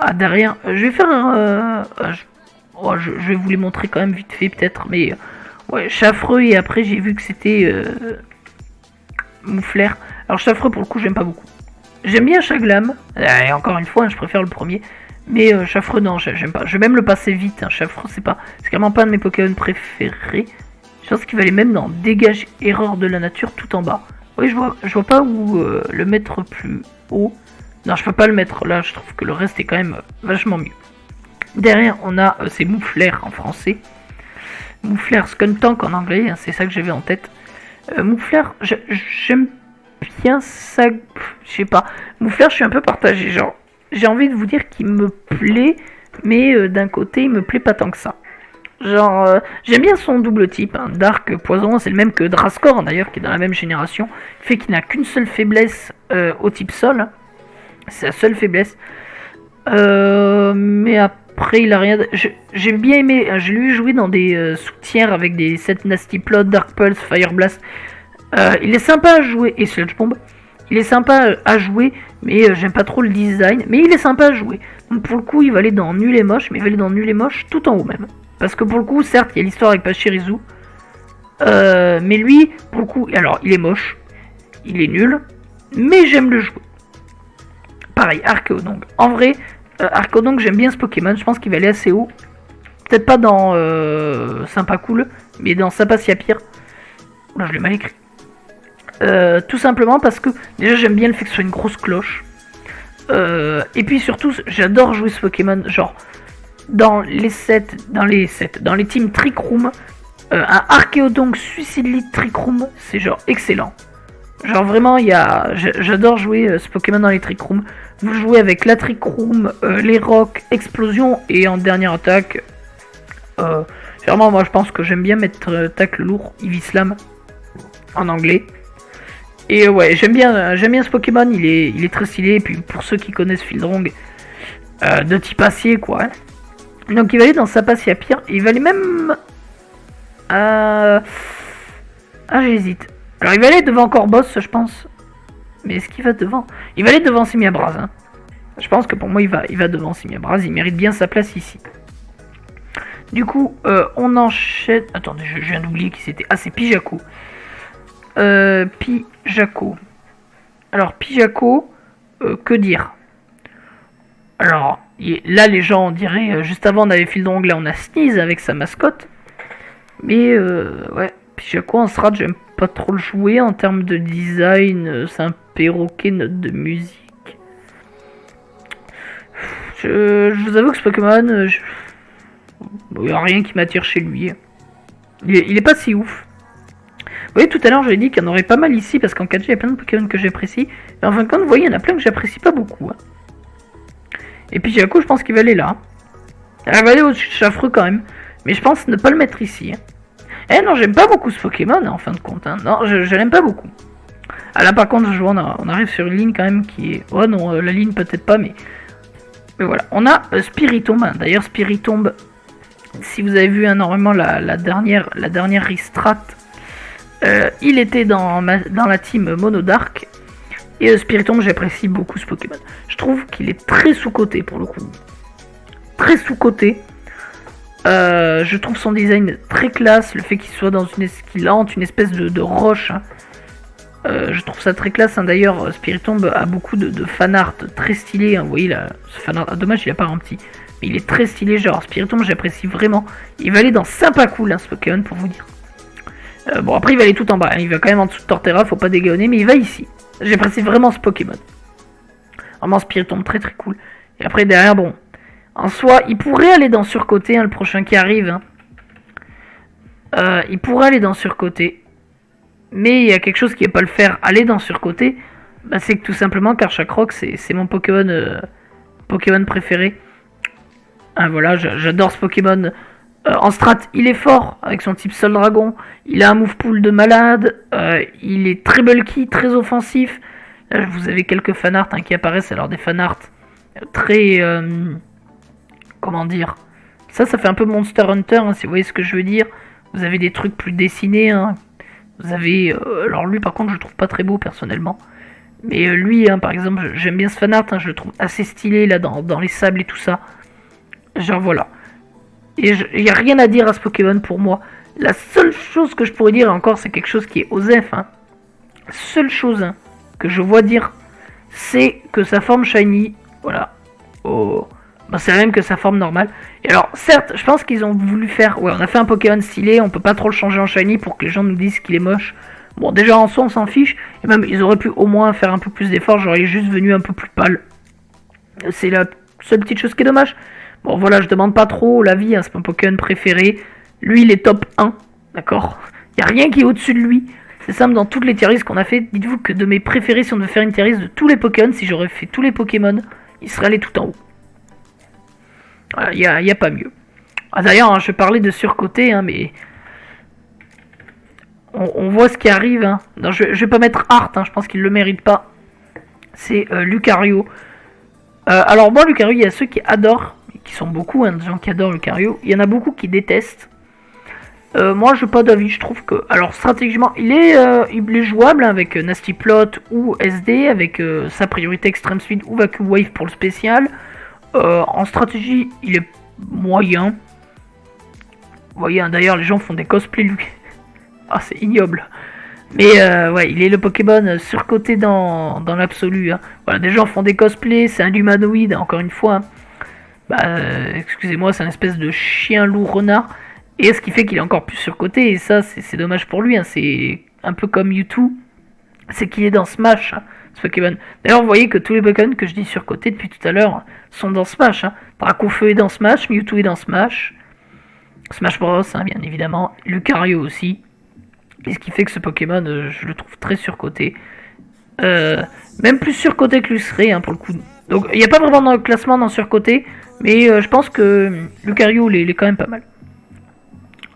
Ah, derrière, je vais faire je vais vous les montrer quand même vite fait, peut-être. Mais ouais, Chaffreux, et après, j'ai vu que c'était Mouflair. Alors, Chaffreux, pour le coup, j'aime pas beaucoup. J'aime bien Chaglam. Et encore une fois, hein, je préfère le premier. Mais Chaffreux, non, j'aime pas. Je vais même le passer vite. Hein. Chaffreux, c'est vraiment pas un de mes Pokémon préférés. Je pense qu'il va aller même dans Dégage Erreur de la Nature tout en bas. Oui, je vois pas où le mettre plus haut. Non, je peux pas le mettre là. Je trouve que le reste est quand même vachement mieux. Derrière, on a c'est Mouflair en français. Mouflair Skuntank en anglais. Hein, c'est ça que j'avais en tête. Mouflair, j'aime bien ça. Je sais pas. Mouflair, je suis un peu partagé. Genre, j'ai envie de vous dire qu'il me plaît, mais d'un côté, il me plaît pas tant que ça. Genre, j'aime bien son double type, hein. Dark Poison, c'est le même que Drascore d'ailleurs, qui est dans la même génération. Fait qu'il n'a qu'une seule faiblesse au type sol. Hein. C'est la seule faiblesse. Mais après, il a rien. J'ai bien aimé. Je l'ai eu jouer dans des soutiens avec des sets Nasty Plot, Dark Pulse, Fire Blast. Il est sympa à jouer. Et Sludge Bomb. Il est sympa à jouer, mais j'aime pas trop le design. Mais il est sympa à jouer. Donc pour le coup, il va aller dans Nul et Moche, mais il va aller dans Nul et Moche tout en haut même. Parce que pour le coup, certes, il y a l'histoire avec Pachirisu. Mais lui, pour le coup, alors il est moche. Il est nul. Mais j'aime le jouer. Pareil, Arceudonk. En vrai, Arceudonk, j'aime bien ce Pokémon. Je pense qu'il va aller assez haut. Peut-être pas dans Sympa Cool, mais dans Sapassia Pire. Là, je l'ai mal écrit. Tout simplement parce que déjà j'aime bien le fait que ce soit une grosse cloche. Et puis surtout, j'adore jouer ce Pokémon. Genre, dans les teams Trick Room, un Archeodonk Suicide Lead Trick Room, c'est genre excellent. Genre vraiment, j'adore jouer ce Pokémon dans les Trick Room. Vous jouez avec la Trick Room, les Rock, Explosion, et en dernière attaque, vraiment moi je pense que j'aime bien mettre tacle lourd, Evislam, en anglais. Et ouais, j'aime bien ce Pokémon, il est très stylé, et puis pour ceux qui connaissent Fildrong, de type acier quoi. Hein. Donc il va aller dans sa passe à pire, il va aller même... Ah j'hésite. Alors il va aller devant Corboss je pense. Mais est-ce qu'il va devant? Il va aller devant Simiabraz. Hein. Je pense que pour moi il va devant Simiabraz, il mérite bien sa place ici. Du coup, on enchaîne... Attendez, je viens d'oublier qui c'était. Ah c'est Pijaco. Pijaco. Alors Pijaco, que dire? Alors, là les gens on dirait, juste avant on avait Fildrong, là on a Sneeze avec sa mascotte. Mais ouais, Pijaco en strat, j'aime pas trop le jouer en termes de design, c'est un perroquet, note de musique. Je vous avoue que ce Pokémon, il n'y a rien qui m'attire chez lui. Il est pas si ouf. Vous voyez, tout à l'heure, j'avais dit qu'il y en aurait pas mal ici, parce qu'en 4G, il y a plein de Pokémon que j'apprécie. Mais en fin de compte, vous voyez, il y en a plein que j'apprécie pas beaucoup. Hein. Et puis, j'ai un coup, je pense qu'il va aller là. Il va aller au-dessus de Chafreux quand même. Mais je pense ne pas le mettre ici. Hein. Eh non, j'aime pas beaucoup ce Pokémon, en fin de compte. Hein. Non, je l'aime pas beaucoup. Ah là, par contre, je vois, on arrive sur une ligne quand même qui est... Oh non, la ligne peut-être pas, mais... Mais voilà, on a Spiritomb. Hein. D'ailleurs, Spiritomb, si vous avez vu énormément la dernière restrat, il était dans la team Monodark. Et Spiritomb, j'apprécie beaucoup ce Pokémon. Je trouve qu'il est très sous-coté pour le coup. Très sous-coté. Je trouve son design très classe. Le fait qu'il soit dans qu'il hante une espèce de roche. Hein. Je trouve ça très classe. Hein. D'ailleurs, Spiritomb a beaucoup de fanart très stylé. Hein. Vous voyez là, ce fanart. Ah, dommage, il a pas rempli. Mais il est très stylé. Genre, Spiritomb, j'apprécie vraiment. Il va aller dans Sympa Cool, hein, ce Pokémon, pour vous dire. Bon, après, il va aller tout en bas. Hein. Il va quand même en dessous de Torterra. Faut pas dégainer. Mais il va ici. J'apprécie vraiment ce Pokémon. Vraiment, Spiritomb, très très cool. Et après, derrière, bon. En soi, il pourrait aller dans surcoté, hein, le prochain qui arrive. Hein. Il pourrait aller dans surcoté. Mais il y a quelque chose qui va pas le faire aller dans surcoté. Bah, c'est que tout simplement, Karchakroc, c'est mon Pokémon, Pokémon préféré. Hein, voilà, j'adore ce Pokémon. En strat, il est fort avec son type Sol Dragon. Il a un move pool de malade. Il est très bulky, très offensif. Là, vous avez quelques fanarts hein, qui apparaissent. Alors des fanarts très... comment dire? Ça fait un peu Monster Hunter, hein, si vous voyez ce que je veux dire. Vous avez des trucs plus dessinés. Hein. Vous avez... alors lui, par contre, je le trouve pas très beau, personnellement. Mais lui, hein, par exemple, j'aime bien ce fanart. Hein, je le trouve assez stylé, là, dans les sables et tout ça. Genre, voilà. Et il n'y a rien à dire à ce Pokémon pour moi. La seule chose que je pourrais dire encore, c'est quelque chose qui est Osef. Hein. La seule chose hein, que je vois dire, c'est que sa forme shiny, voilà, bah, c'est la même que sa forme normale. Et alors, certes, je pense qu'ils ont voulu faire... Ouais, on a fait un Pokémon stylé, on peut pas trop le changer en shiny pour que les gens nous disent qu'il est moche. Bon, déjà en soi, on s'en fiche. Et même, ils auraient pu au moins faire un peu plus d'efforts, genre il est juste venu un peu plus pâle. C'est la seule petite chose qui est dommage. Bon voilà, je demande pas trop l'avis, hein, c'est mon Pokémon préféré. Lui, il est top 1, d'accord? Il n'y a rien qui est au-dessus de lui. C'est simple, dans toutes les tier lists qu'on a fait, dites-vous que de mes préférés, si on devait faire une tier list de tous les Pokémon, si j'aurais fait tous les Pokémon, il serait allé tout en haut. Voilà, il n'y a pas mieux. Ah, d'ailleurs, hein, je parlais de surcoté, hein, mais... On voit ce qui arrive. Hein. Non, je vais pas mettre Art, hein, je pense qu'il le mérite pas. C'est Lucario. Alors moi, Lucario, il y a ceux qui adorent, qui sont beaucoup, hein, des gens qui adorent Lucario. Il y en a beaucoup qui détestent. Moi, je n'ai pas d'avis. Je trouve que, alors stratégiquement, il est jouable hein, avec Nasty Plot ou SD, avec sa priorité Extreme Speed ou Vacuum Wave pour le spécial. En stratégie, il est moyen. Vous voyez, hein, d'ailleurs, les gens font des cosplays lui. Ah, c'est ignoble. Mais ouais, il est le Pokémon surcoté dans l'absolu. Hein. Voilà, des gens font des cosplays, c'est un humanoïde, encore une fois. Hein. Bah, excusez-moi, c'est un espèce de chien loup renard. Et ce qui fait qu'il est encore plus surcoté, et ça, c'est dommage pour lui. Hein. C'est un peu comme Mewtwo. c'est qu'il est dans Smash, hein, ce Pokémon. D'ailleurs, vous voyez que tous les Pokémon que je dis surcotés depuis tout à l'heure sont dans Smash. Hein. Dracofeu est dans Smash, Mewtwo est dans Smash, Smash Bros, hein, bien évidemment, Lucario aussi. Et ce qui fait que ce Pokémon, je le trouve très surcoté. Même plus surcoté que Luceré, hein, pour le coup. Donc, il n'y a pas vraiment dans le classement dans surcoté, mais je pense que Lucario, il est quand même pas mal.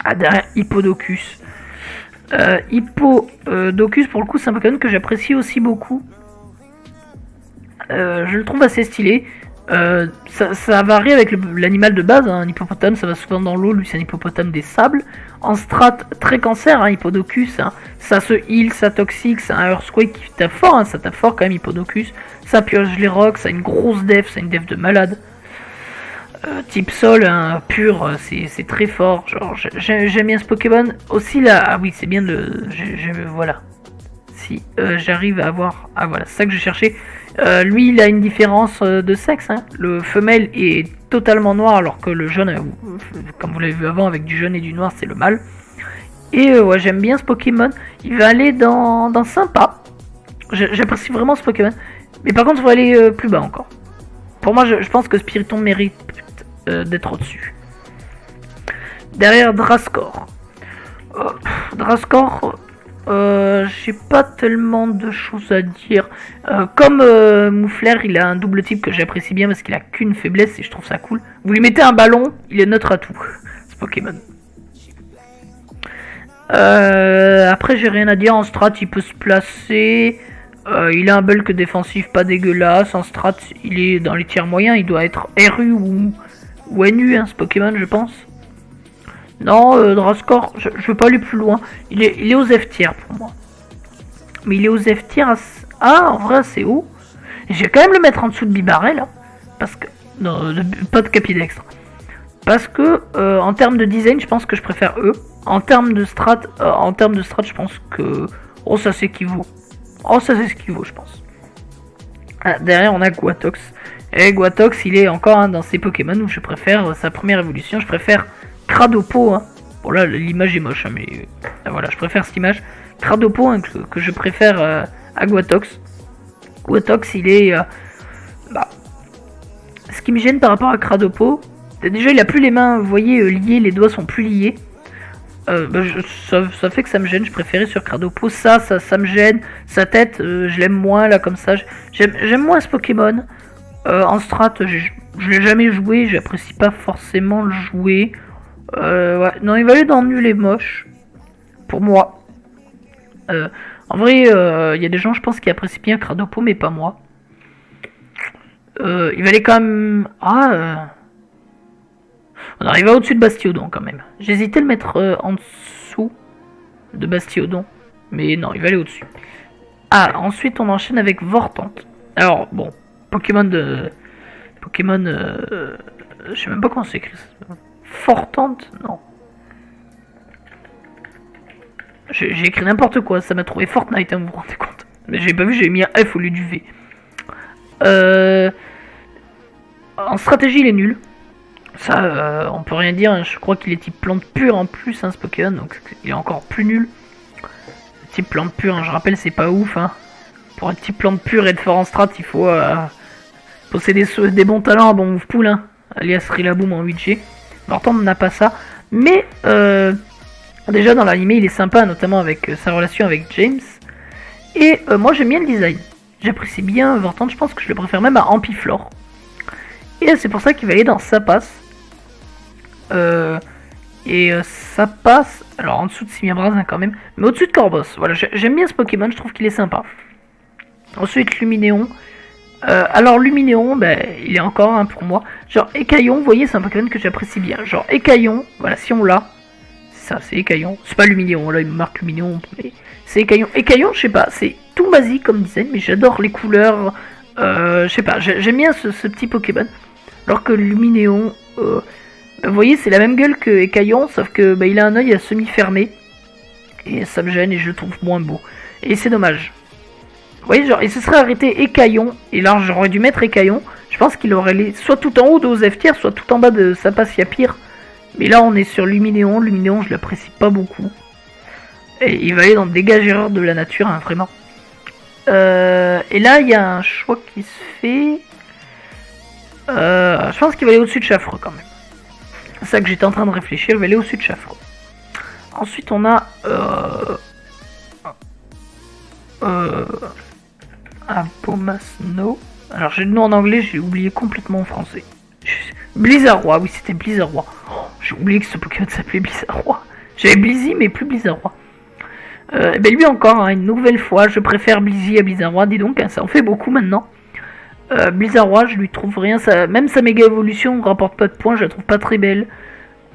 Ah, derrière, Hippodocus. Hippodocus, pour le coup, c'est un Pokémon que j'apprécie aussi beaucoup. Je le trouve assez stylé. Ça varie avec l'animal de base. Hein. Un hippopotame, ça va souvent dans l'eau. Lui, c'est un hippopotame des sables. En strat, très cancer, hein, Hippodocus. Hein. Ça se heal, ça toxique, c'est un Earthquake qui tape fort. Hein. Ça tape fort quand même, Hippodocus. Ça pioche les rocks, ça a une grosse def, ça a une def de malade. Type sol, hein, pur, c'est très fort. Genre, j'aime bien ce Pokémon. Aussi, là, ah oui, c'est bien de. Voilà. Si j'arrive à avoir. Ah voilà, c'est ça que je cherchais. Lui, il a une différence de sexe. Hein. Le femelle est totalement noir, alors que le jaune, comme vous l'avez vu avant, avec du jaune et du noir, c'est le mâle. Et ouais, j'aime bien ce Pokémon. Il va aller dans sympa. J'apprécie vraiment ce Pokémon. Mais par contre, il va aller plus bas encore. Pour moi, je pense que Spiritomb mérite d'être au-dessus. Derrière Drascore. Drascore, j'ai pas tellement de choses à dire. Comme Moufleur, il a un double type que j'apprécie bien parce qu'il a qu'une faiblesse et je trouve ça cool. Vous lui mettez un ballon, il est neutre à tout. Ce Pokémon. Après, j'ai rien à dire. En strat, il peut se placer. Il a un bulk défensif pas dégueulasse. En strat, il est dans les tiers moyens. Il doit être RU ou NU, hein, ce Pokémon, je pense. Non, Drascore, je veux pas aller plus loin. Il est aux F tiers pour moi. Mais il est aux F tiers. Ah, en vrai, c'est haut. Je vais quand même le mettre en dessous de Bibarel. Hein, parce que. Non, pas de Capidextre. Parce que, en termes de design, je pense que je préfère eux. En termes de strat, je pense que. Oh, ça s'équivaut. Oh, ça s'équivaut, je pense. Ah, derrière, on a Guatox. Et Guatox, il est encore hein, dans ces Pokémon où je préfère sa première évolution. Je préfère Cradopo. Hein. Bon, là, l'image est moche, hein, mais voilà, je préfère cette image. Cradopo, hein, que je préfère à Guatox. Guatox, il est. Ce qui me gêne par rapport à Cradopo, déjà, il a plus les mains, vous voyez, liées, les doigts sont plus liés. Ça fait que ça me gêne, je préférais sur Cradopo. Ça me gêne. Sa tête, je l'aime moins là comme ça. J'aime moins ce Pokémon. En strat, je l'ai jamais joué, j'apprécie pas forcément le jouer. Ouais. Non, il va aller dans nul et moche. Pour moi. En vrai, il y a des gens, je pense, qui apprécient bien Cradopo, mais pas moi. Il va aller quand même. On arrive au-dessus de Bastiodon quand même. J'hésitais à le mettre en dessous de Bastiodon. Mais non, il va aller au-dessus. Ah, ensuite on enchaîne avec Vortante. Alors, bon, Pokémon. Je sais même pas comment c'est écrit. Fortante. Non. J'ai écrit n'importe quoi, ça m'a trouvé Fortnite, hein, vous vous rendez compte. Mais j'ai pas vu, j'ai mis un F au lieu du V. En stratégie, il est nul. Ça, on peut rien dire, hein. Je crois qu'il est type plante pure en plus, hein, ce Pokémon, donc il est encore plus nul. Type plante pure, hein, je rappelle, c'est pas ouf. Hein. Pour être type plante pure et être fort en strat, il faut posséder des bons talents à bon move pool, hein, alias Rillaboom en 8G. Vortante n'a pas ça, mais déjà dans l'anime, il est sympa, notamment avec sa relation avec James. Et moi, j'aime bien le design. J'apprécie bien Vortante, je pense que je le préfère même à Ampiflore. Et c'est pour ça qu'il va aller dans Sapasse. Sapasse, alors en dessous de Simiabras hein, quand même, mais au-dessus de Corboss. Voilà, j'aime bien ce Pokémon, je trouve qu'il est sympa. Ensuite, Luminéon. Alors Luminéon, il est encore un pour moi. Genre Écaillon, vous voyez, c'est un Pokémon que j'apprécie bien. Genre Écaillon, voilà, si on l'a, ça, c'est Écaillon. C'est pas Luminéon, là il me marque Luminéon, mais c'est Écaillon. Écaillon, je sais pas, c'est tout basique comme design, mais j'adore les couleurs. Je sais pas, j'aime bien ce petit Pokémon. Alors que Luminéon, vous voyez, c'est la même gueule que Écaillon, sauf que il a un œil à semi-fermé. Et ça me gêne et je le trouve moins beau. Et c'est dommage. Vous voyez, genre, il se serait arrêté Écaillon, et là j'aurais dû mettre Écaillon. Je pense qu'il aurait les soit tout en haut de F tier, soit tout en bas de Sapasse, il y a pire. Mais là on est sur Luminéon, je l'apprécie pas beaucoup. Et il va aller dans Dégageur de la nature, hein, vraiment. Et là, il y a un choix qui se fait. Je pense qu'il va aller au-dessus de Chaffreux quand même. C'est ça que j'étais en train de réfléchir, il va aller au-dessus de Chaffreux. Ensuite, on a Abomasnow. Alors, j'ai le nom en anglais, j'ai oublié complètement en français. Blizzardroid, oui, c'était Blizzardroid. Oh, j'ai oublié que ce Pokémon s'appelait Blizzardroid. J'avais Blizzy, mais plus Blizzardroid. Ben lui encore, hein, une nouvelle fois, je préfère Blizzy à Blizzardroid, dis donc, hein, ça en fait beaucoup maintenant. Blizzardroid, je lui trouve rien, même sa méga évolution rapporte pas de points, je la trouve pas très belle.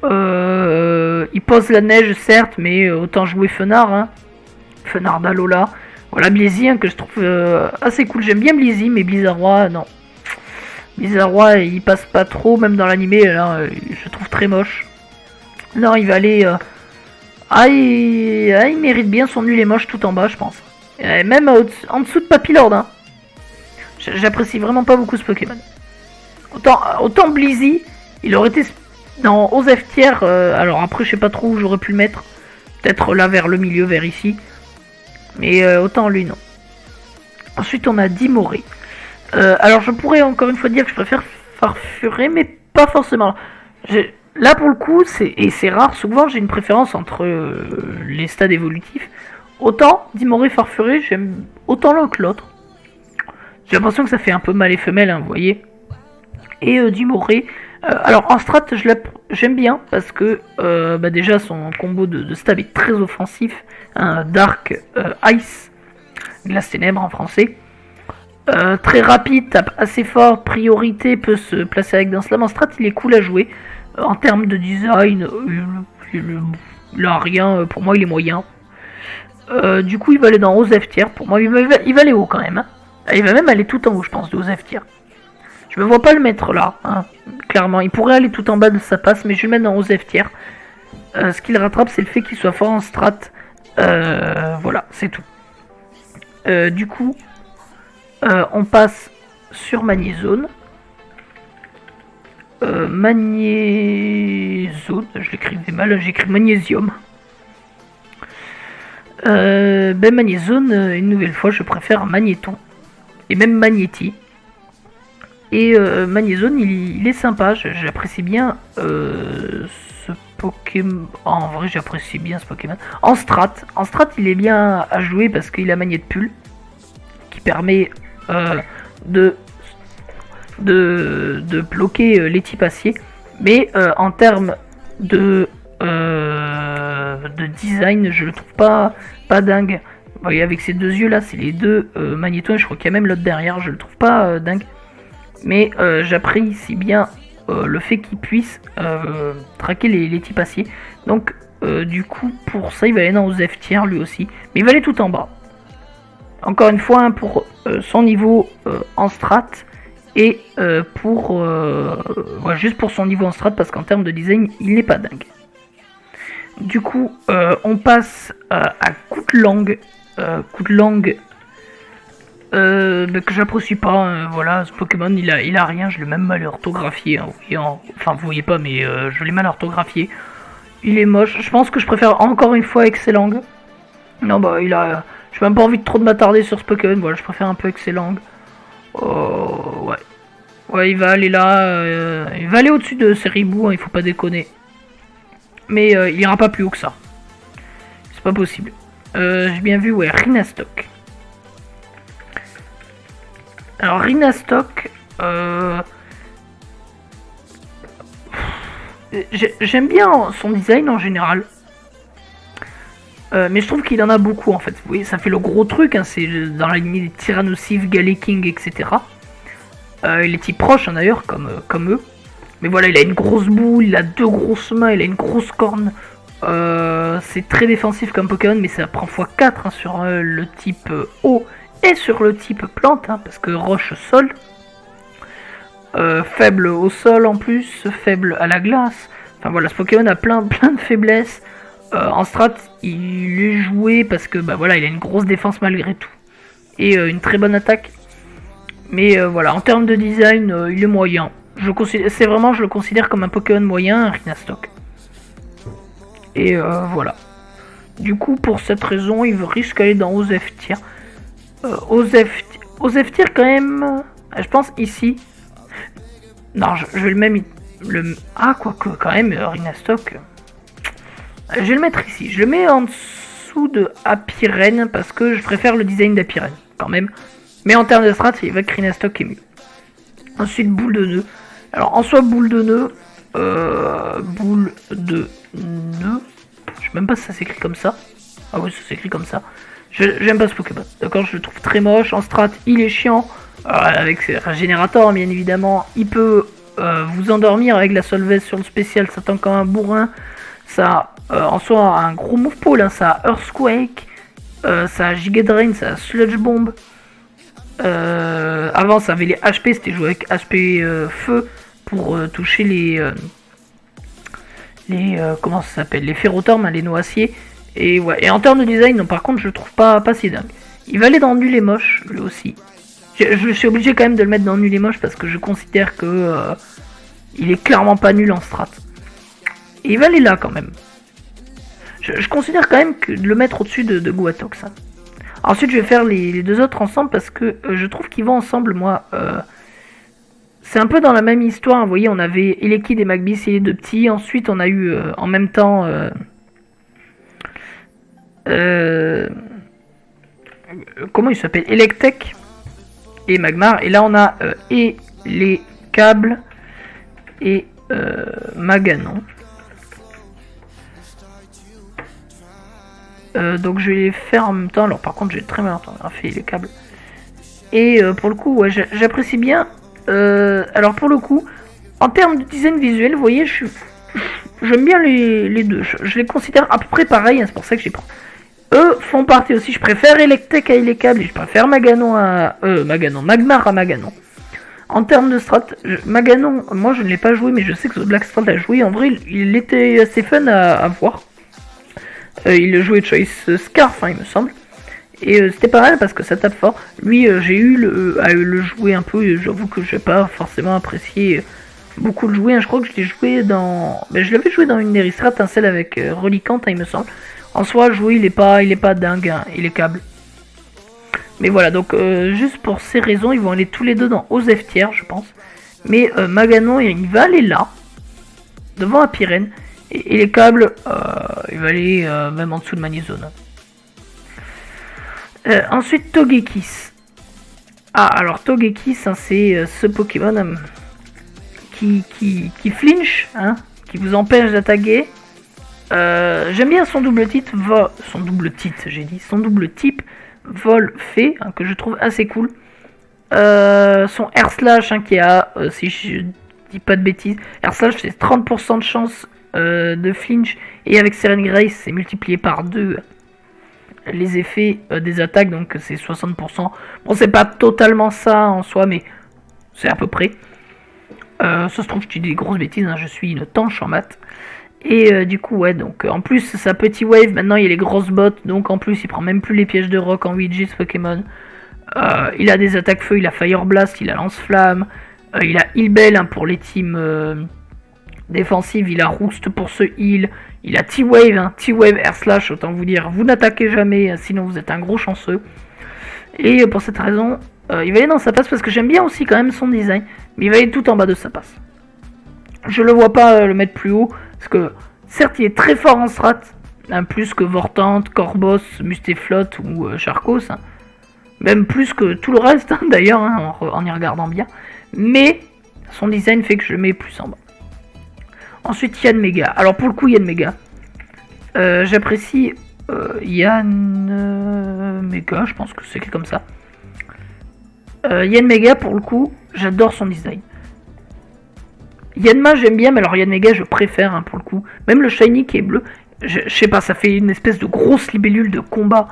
Il pose la neige, certes, mais autant jouer Fenard, hein. Fenard d'Alola. Voilà, Blizzy, hein, que je trouve assez cool. J'aime bien Blizzy, mais Blizzardroid, non. Blizzardroid, il passe pas trop, même dans l'animé, là, je trouve très moche. Non, il va aller... il mérite bien son nul et moche tout en bas, je pense. Et même en dessous de Papillard, hein. J'apprécie vraiment pas beaucoup ce Pokémon. Autant Blizzy, il aurait été dans Osef tier, alors après je sais pas trop où j'aurais pu le mettre. Peut-être là vers le milieu, vers ici. Mais autant lui non. Ensuite on a Dimoré. Alors je pourrais encore une fois dire que je préfère Farfuré, mais pas forcément. Là pour le coup, c'est rare, souvent j'ai une préférence entre les stades évolutifs. Autant Dimoré Farfuré, j'aime autant l'un que l'autre. J'ai l'impression que ça fait un peu mâle et femelle, hein, vous voyez. Et Dimoré, alors en strat, j'aime bien parce que déjà son combo de stab est très offensif. Hein, Dark Ice, Glace Ténèbres en français. Très rapide, tape assez fort, priorité, peut se placer avec d'un slam. En strat, il est cool à jouer. En termes de design, il a rien, pour moi il est moyen. Du coup, il va aller dans Osef tier. Pour moi, il va aller haut quand même. Hein. Il va même aller tout en haut, je pense, de Osef tier. Je me vois pas le mettre là, hein, clairement. Il pourrait aller tout en bas de sa passe, mais je vais le mettre dans Osef tier. Ce qu'il rattrape, c'est le fait qu'il soit fort en strat. Voilà, c'est tout. Du coup, on passe sur Magnézone. Magnézone, je l'écrivais mal, j'écris Magnésium. Magnézone, une nouvelle fois, je préfère Magnéton. Et même Magnéti. Et Magnézone, il est sympa, j'apprécie bien ce Pokémon. En vrai, j'apprécie bien ce Pokémon. En strat, il est bien à jouer parce qu'il a Magnet de Pull. Qui permet de bloquer les types acier. Mais en termes de design, je le trouve pas dingue. Vous voyez, avec ces deux yeux là, c'est les deux magnétons, je crois qu'il y a même l'autre derrière, je le trouve pas dingue. Mais j'apprécie bien le fait qu'il puisse traquer les types acier. Donc du coup, pour ça, il va aller dans Osef tier lui aussi. Mais il va aller tout en bas. Encore une fois, hein, pour son niveau en strat. Et juste pour son niveau en strat, parce qu'en termes de design, il n'est pas dingue. Du coup, on passe à coup de langue. Que j'apprécie pas, voilà, ce Pokémon il a rien, je l'ai même mal orthographié, hein, enfin vous voyez pas mais je l'ai mal orthographié. Il est moche, je pense que je préfère encore une fois Excellang. Non bah j'ai même pas envie de trop de m'attarder sur ce Pokémon, voilà, je préfère un peu Excellang. Ouais. Ouais, il va aller là, il va aller au-dessus de Seribou, hein, il faut pas déconner. Mais il ira pas plus haut que ça. C'est pas possible. J'ai bien vu, ouais, Rhinastock. Alors Rhinastock, j'aime bien son design en général. Mais je trouve qu'il en a beaucoup en fait. Vous voyez, ça fait le gros truc, hein, c'est dans la lignée des Tyrannosif, Galeking, etc. Il est type proche hein, d'ailleurs, comme eux. Mais voilà, il a une grosse boule, il a deux grosses mains, il a une grosse corne. C'est très défensif comme Pokémon, mais ça prend x4 hein, sur le type eau et sur le type plante, hein, parce que roche-sol. Faible au sol en plus, faible à la glace. Enfin voilà, ce Pokémon a plein de faiblesses. En strat, il est joué parce que bah voilà, il a une grosse défense malgré tout. Et une très bonne attaque. Mais voilà, en termes de design, il est moyen. Je le considère comme un Pokémon moyen, un Rhinastock. Et voilà. Du coup, pour cette raison, il risque d'aller dans Osef tier. Ozeftir quand même. Je pense ici. Non, je vais le même. Ah, quoique, quand même, Rhinastock. Je vais le mettre ici. Je le mets en dessous de Apiren parce que je préfère le design d'Apiren, quand même. Mais en termes de strat, il va que Rhinastock est mieux. Ensuite, boule de nœud. Alors, en soi, boule de nœud. Boule de nœud. Je sais même pas si ça s'écrit comme ça. Ah oui, ça s'écrit comme ça. J'aime pas ce Pokémon. D'accord, je le trouve très moche. En strat, il est chiant. Avec ses régénérateurs, bien évidemment. Il peut vous endormir avec la Solvez sur le spécial. Ça tend comme un bourrin. Ça a en soi un gros move pole. Hein. Ça a Earthquake. Ça a Giga Drain. Ça a Sludge Bomb. Avant, ça avait les HP. C'était joué avec HP feu pour toucher les comment ça s'appelle, les ferrotormes, hein, les noaciers. Et ouais, et en termes de design, non, par contre, je le trouve pas si dingue. Il va aller dans nul et moche, lui aussi. Je suis obligé quand même de le mettre dans nul et moche parce que je considère que il est clairement pas nul en strat. Et il va aller là quand même. Je considère quand même que de le mettre au-dessus de Guatox. Hein. Ensuite, je vais faire les deux autres ensemble parce que je trouve qu'ils vont ensemble, moi. C'est un peu dans la même histoire. Vous voyez, on avait Elekid et Magby, c'est les deux petits. Ensuite, on a eu en même temps. Comment il s'appelle, Electek et Magmar. Et là, on a et les câbles et Maganon. Donc je vais les faire en même temps. Alors par contre j'ai très mal fait les câbles. Et pour le coup ouais, j'apprécie bien. Alors pour le coup, en termes de design visuel, vous voyez, j'aime bien les deux. Je les considère à peu près pareil, hein, c'est pour ça que j'ai pris. Eux font partie aussi. Je préfère Electek à Elecable et je préfère Maganon à Magmar à Maganon. En termes de strat, Maganon, moi je ne l'ai pas joué, mais je sais que Black Strat l'a joué. En vrai, il était assez fun à voir. Il a joué Choice Scarf, hein, il me semble. Et c'était pas mal parce que ça tape fort. Lui, j'ai eu à le jouer un peu. J'avoue que j'ai pas forcément apprécié beaucoup le jouer. Hein. Je crois que je l'ai joué dans. Ben, je l'avais joué dans une Neristrat, hein, celle avec Reliquante, hein, il me semble. En soi, jouer, il est pas dingue, hein, il est câble. Mais voilà, donc juste pour ces raisons, ils vont aller tous les deux dans Ozeftir, je pense. Mais Maganon, il va aller là, devant Apiren. Et les câbles, il va aller même en dessous de Manizone. Ensuite, Togekiss. Ah, alors Togekiss, hein, c'est ce Pokémon qui flinch, hein, qui vous empêche d'attaquer. J'aime bien son double type, son double type vol fait, hein, que je trouve assez cool. Son Air Slash, hein, qui a, si je dis pas de bêtises, Air Slash c'est 30% de chance de flinch, et avec Seren Grace c'est multiplié par 2 les effets des attaques, donc c'est 60%. Bon, c'est pas totalement ça en soi, mais c'est à peu près. Ça se trouve, je dis des grosses bêtises, hein, je suis une tanche en maths. Et du coup, ouais, donc en plus, sa petite wave, maintenant il y a les grosses bottes, donc en plus, il prend même plus les pièges de rock en 8G ce Pokémon. Il a des attaques feu, il a Fire Blast, il a Lance-Flamme, il a Heal Bell, hein, pour les teams défensives, il a Roost pour ce heal, il a T-Wave, hein, T-Wave Air Slash, autant vous dire, vous n'attaquez jamais, sinon vous êtes un gros chanceux. Et pour cette raison, il va aller dans sa passe parce que j'aime bien aussi quand même son design, mais il va aller tout en bas de sa passe. Je le vois pas le mettre plus haut, parce que certes il est très fort en strat, hein, plus que Vortante, Corboss, Mustaflot ou Charcos, hein. Même plus que tout le reste, hein, d'ailleurs, hein, en y regardant bien. Mais son design fait que je le mets plus en bas. Ensuite, Yanmega. Alors pour le coup, Yanmega. J'apprécie Yanmega, je pense que c'est comme ça. Yanmega, pour le coup, j'adore son design. Yanma, j'aime bien, mais alors Yanmega, je préfère, hein, pour le coup. Même le shiny qui est bleu, je sais pas, ça fait une espèce de grosse libellule de combat.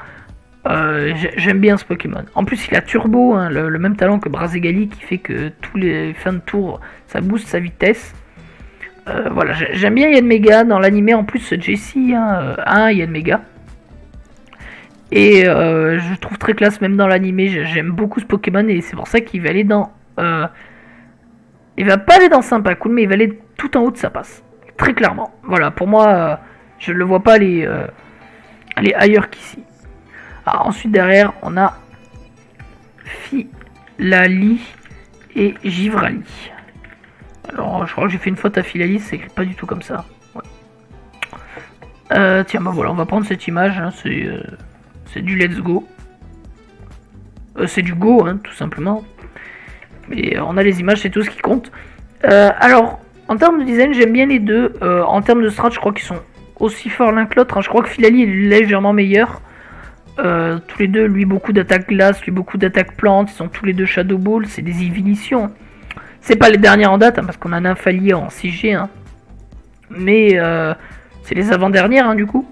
J'aime bien ce Pokémon. En plus, il a Turbo, hein, le même talent que Brazegali, qui fait que tous les fins de tour, ça booste sa vitesse. Voilà, j'aime bien Yanmega. Dans l'animé, en plus, Jessie a Yanmega. Et je trouve très classe, même dans l'animé. J'aime beaucoup ce Pokémon, et c'est pour ça qu'il va aller dans... il va pas aller dans Sympa Cool, mais il va aller tout en haut de sa passe. Très clairement. Voilà, pour moi, je ne le vois pas aller ailleurs qu'ici. Alors, ensuite, derrière, on a Filali et Givrali. Alors, je crois que j'ai fait une faute à Filali, c'est écrit pas du tout comme ça. Ouais. Tiens, bah voilà, on va prendre cette image, hein, c'est du let's go. C'est du go, hein, tout simplement. Mais on a les images, c'est tout ce qui compte. Alors, en termes de design, j'aime bien les deux. En termes de strat, je crois qu'ils sont aussi forts l'un que l'autre. Hein. Je crois que Filali est légèrement meilleur. Tous les deux, lui beaucoup d'attaque glace, lui beaucoup d'attaque plante. Ils sont tous les deux Shadow Ball, c'est des évolutions. C'est pas les dernières en date, hein, parce qu'on a un Infali en 6G. Hein. Mais c'est les avant-dernières, hein, du coup.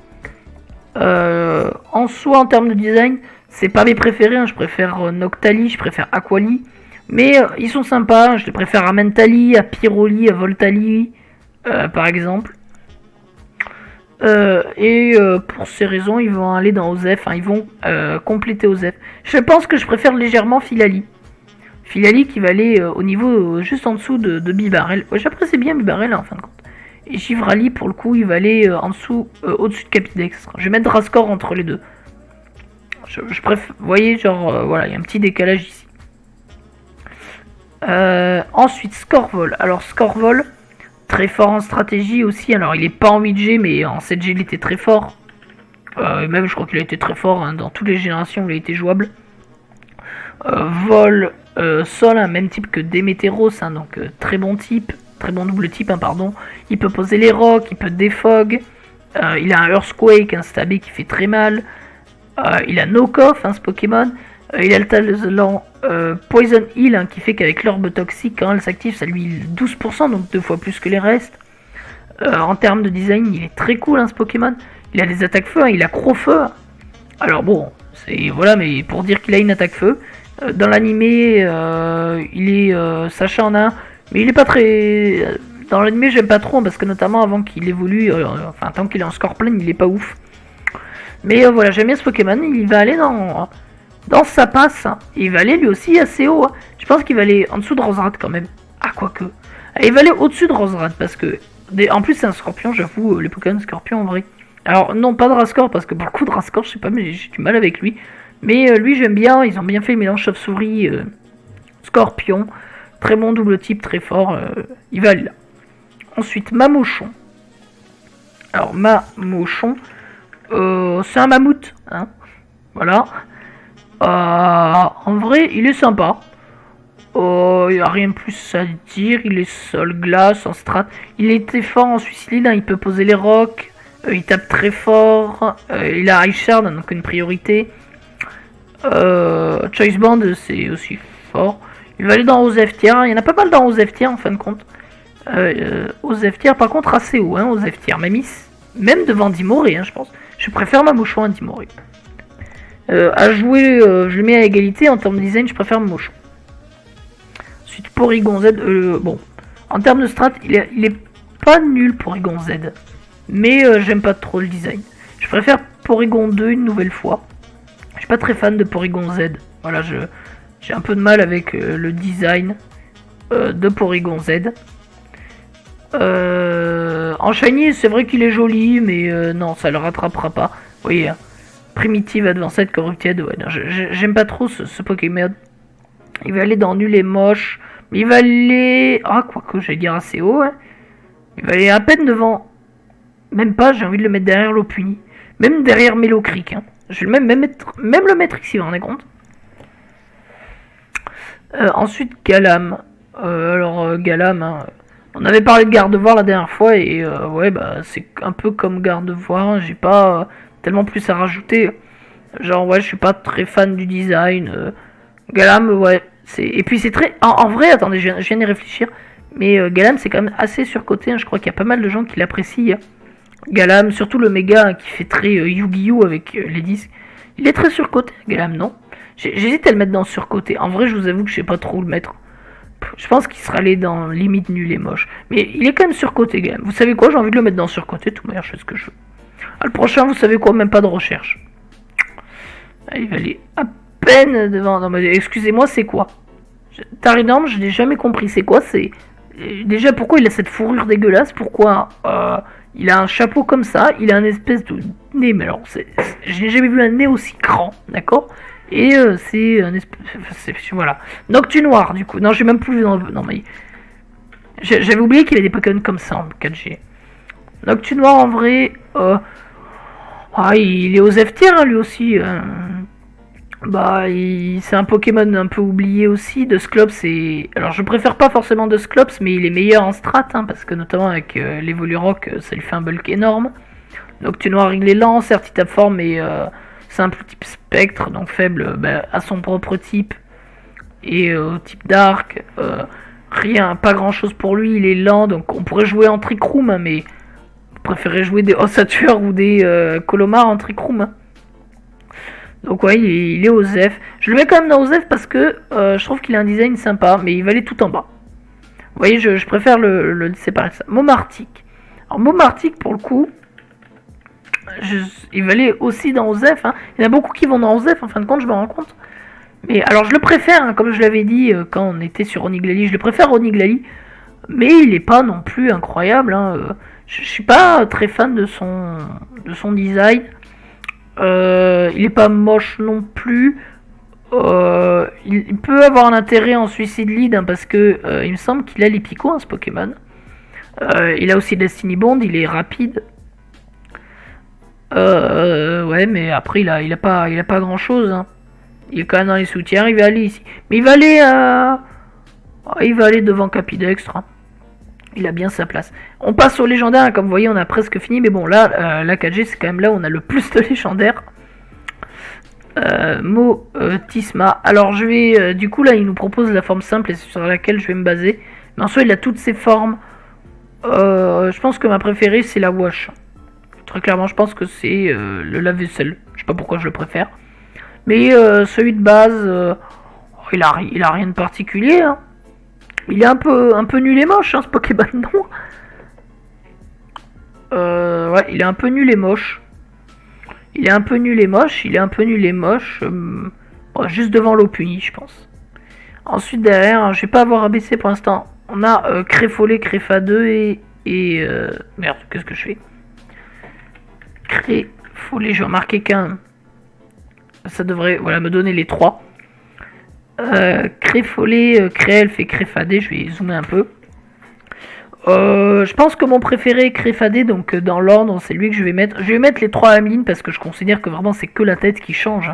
En soi, en termes de design, c'est pas mes préférés. Hein. Je préfère Noctali, je préfère Aquali. Mais ils sont sympas. Je les préfère à Mentali, à Pyroli, à Voltali, par exemple. Pour ces raisons, ils vont aller dans Osef, hein, ils vont compléter Osef. Je pense que je préfère légèrement Filali. Filali qui va aller au niveau juste en dessous de Bibarel. Ouais, j'apprécie bien Bibarel hein, en fin de compte. Et Givrali, pour le coup, il va aller en dessous, au-dessus de Capidextre. Je vais mettre Drascore entre les deux. Je préfère, vous voyez, genre, voilà, il y a un petit décalage ici. Ensuite, Scorvol. Alors, Scorvol, très fort en stratégie aussi. Alors, il est pas en 8G, mais en 7G, il était très fort. Même, je crois qu'il a été très fort hein, dans toutes les générations où il a été jouable. Vol, Sol, hein, même type que Démétéros, hein, donc très bon type. Très bon double type, hein, pardon. Il peut poser les rocs, il peut défog. Il a un Earthquake, un stabé qui fait très mal. Il a Knock-Off, hein, ce Pokémon. Il a le talent Poison Heal, hein, qui fait qu'avec l'orbe toxique, quand elle s'active, ça lui heal 12%, donc 2 fois plus que les restes. En termes de design, il est très cool, hein, ce Pokémon. Il a des attaques feu, hein, il a Crofeu. Alors bon, c'est voilà, mais pour dire qu'il a une attaque feu. Dans l'animé, il est Sacha en a un. Mais il est pas très... Dans l'anime j'aime pas trop parce que notamment avant qu'il évolue, enfin tant qu'il est en Scorpion il est pas ouf. Mais voilà, j'aime bien ce Pokémon, il va aller dans sa passe, hein. Il va aller lui aussi assez haut. Hein. Je pense qu'il va aller en dessous de Roserad quand même. Ah quoique. Il va aller au-dessus de Roserad parce que... En plus c'est un Scorpion, j'avoue, les Pokémon Scorpion en vrai. Alors non, pas Drascore parce que beaucoup de Drascore, je sais pas, mais j'ai du mal avec lui. Mais lui j'aime bien, ils ont bien fait le mélange chauve-souris, Scorpion. Très bon double type, très fort, il va aller là. Ensuite, Mamochon. Alors, Mamochon, c'est un mammouth, hein. Voilà. En vrai, il est sympa. Il n'y a rien de plus à dire. Il est sol glace en strat. Il était fort en suicide, hein. Il peut poser les rocs. Il tape très fort. Il a Ice Shard, donc une priorité. Choice Band, c'est aussi fort. Il va aller dans Osef Tier. Il y en a pas mal dans Osef Tier en fin de compte. Osef Tier, par contre, assez haut, hein, Osef Tier. Même devant Dimoré, hein, je pense. Je préfère Mamochon à Dimoré. À jouer, je le mets à égalité. En termes de design, je préfère Mamochon. Ensuite, Porygon Z. Bon, en termes de strat, il est pas nul, Porygon Z. Mais j'aime pas trop le design. Je préfère Porygon 2 une nouvelle fois. Je suis pas très fan de Porygon Z. Voilà, j'ai un peu de mal avec le design de Porygon Z. En shiny, c'est vrai qu'il est joli, mais non, ça le rattrapera pas. Vous voyez, hein. Primitive, Advanced, Corrupted, ouais, j'aime pas trop ce Pokémon. Il va aller dans nul et moche. Mais il va aller... Ah, quoique, j'allais dire assez haut, hein. Il va aller à peine devant... Même pas, j'ai envie de le mettre derrière Lopunny. Même derrière Mélocreek, hein. Je vais même le mettre ici, vous vous rendez compte. Ensuite, Galam. Galam, hein, on avait parlé de Gardevoir la dernière fois et ouais, bah c'est un peu comme Gardevoir. Hein, j'ai pas tellement plus à rajouter. Genre, ouais, je suis pas très fan du design. Galam, ouais, et puis c'est très. En vrai, attendez, je viens d'y réfléchir. Mais Galam, c'est quand même assez surcoté. Hein, je crois qu'il y a pas mal de gens qui l'apprécient. Hein. Galam, surtout le méga hein, qui fait très Yu-Gi-Oh! Avec les disques. Il est très surcoté, Galam, non? J'hésite à le mettre dans surcoté. En vrai, je vous avoue que je sais pas trop où le mettre. Je pense qu'il sera allé dans limite nul et moche. Mais il est quand même surcoté, Galam. Vous savez quoi? J'ai envie de le mettre dans surcoté. Tout manière, je fais ce que je veux. Ah, le prochain, vous savez quoi? Même pas de recherche. Ah, il va aller à peine devant. Non, mais excusez-moi, c'est quoi? Taridorm, je n'ai jamais compris. C'est quoi? C'est. Déjà, pourquoi il a cette fourrure dégueulasse? Pourquoi il a un chapeau comme ça? Il a une espèce de nez. Mais alors, je n'ai jamais vu un nez aussi grand, d'accord? Et c'est un voilà. Noctunoir, du coup. Non, j'ai même plus vu dans... Non, mais... J'avais oublié qu'il y avait des Pokémon comme ça en 4G. Noctunoir, en vrai... il est aux F-tier, hein, lui aussi. Bah, c'est un Pokémon un peu oublié aussi. Dusclops, c'est... Alors, je préfère pas forcément Dusclops, mais il est meilleur en strat, hein, parce que notamment avec l'Evolurock, ça lui fait un bulk énorme. Noctunoir, il est lent, certes, il tape fort, mais simple type spectre, donc faible à son propre type. Et au type dark, rien, pas grand chose pour lui, il est lent, donc on pourrait jouer en Trick Room, hein, mais je préférerais jouer des Ossature ou des Colomar en Trick Room. Hein. Donc ouais, il est aux F. Je le mets quand même dans aux F parce que je trouve qu'il a un design sympa, mais il va aller tout en bas. Vous voyez, je préfère le séparer ça. Momartic. Alors Momartic, pour le coup, il va aller aussi dans aux F. Hein. Il y en a beaucoup qui vont dans aux F, en fin de compte, je me rends compte. Mais alors je le préfère, hein, comme je l'avais dit quand on était sur Oniglali, je le préfère Oniglali, mais il est pas non plus incroyable. Hein. Je suis pas très fan de son design. Il est pas moche non plus. Il peut avoir un intérêt en Suicide Lead, hein, parce que il me semble qu'il a les picots, hein, ce Pokémon. Il a aussi Destiny Bond, il est rapide. Ouais, mais après il a pas grand chose. Hein. Il est quand même dans les soutiens, il va aller ici. Mais il va aller devant Capidextre. Hein. Il a bien sa place. On passe au légendaire, hein, comme vous voyez, on a presque fini. Mais bon, là, la 4G, c'est quand même là où on a le plus de légendaires. Tisma. Alors, je vais... du coup, là, il nous propose la forme simple et c'est sur laquelle je vais me baser. Mais en soi, il a toutes ses formes. Je pense que ma préférée, c'est la Wash. Très clairement, je pense que c'est le lave-vaisselle. Je sais pas pourquoi je le préfère. Mais celui de base, il a rien de particulier. Hein. Il est un peu nul et moche, hein, ce Pokémon, non. Ouais, il est un peu nul et moche. Il est un peu nul et moche. Juste devant l'Opuni, je pense. Ensuite, derrière, je vais pas avoir abaissé pour l'instant. On a Créfollet, Créfa 2 et merde, qu'est-ce que je fais? Créfollet, je vais en marquer qu'un. Ça devrait me donner les trois. Créfollet, Créelf et Créfadé, je vais zoomer un peu. Je pense que mon préféré est Créfadé, donc dans l'ordre, c'est lui que je vais mettre. Je vais mettre les trois à la ligne parce que je considère que vraiment c'est que la tête qui change.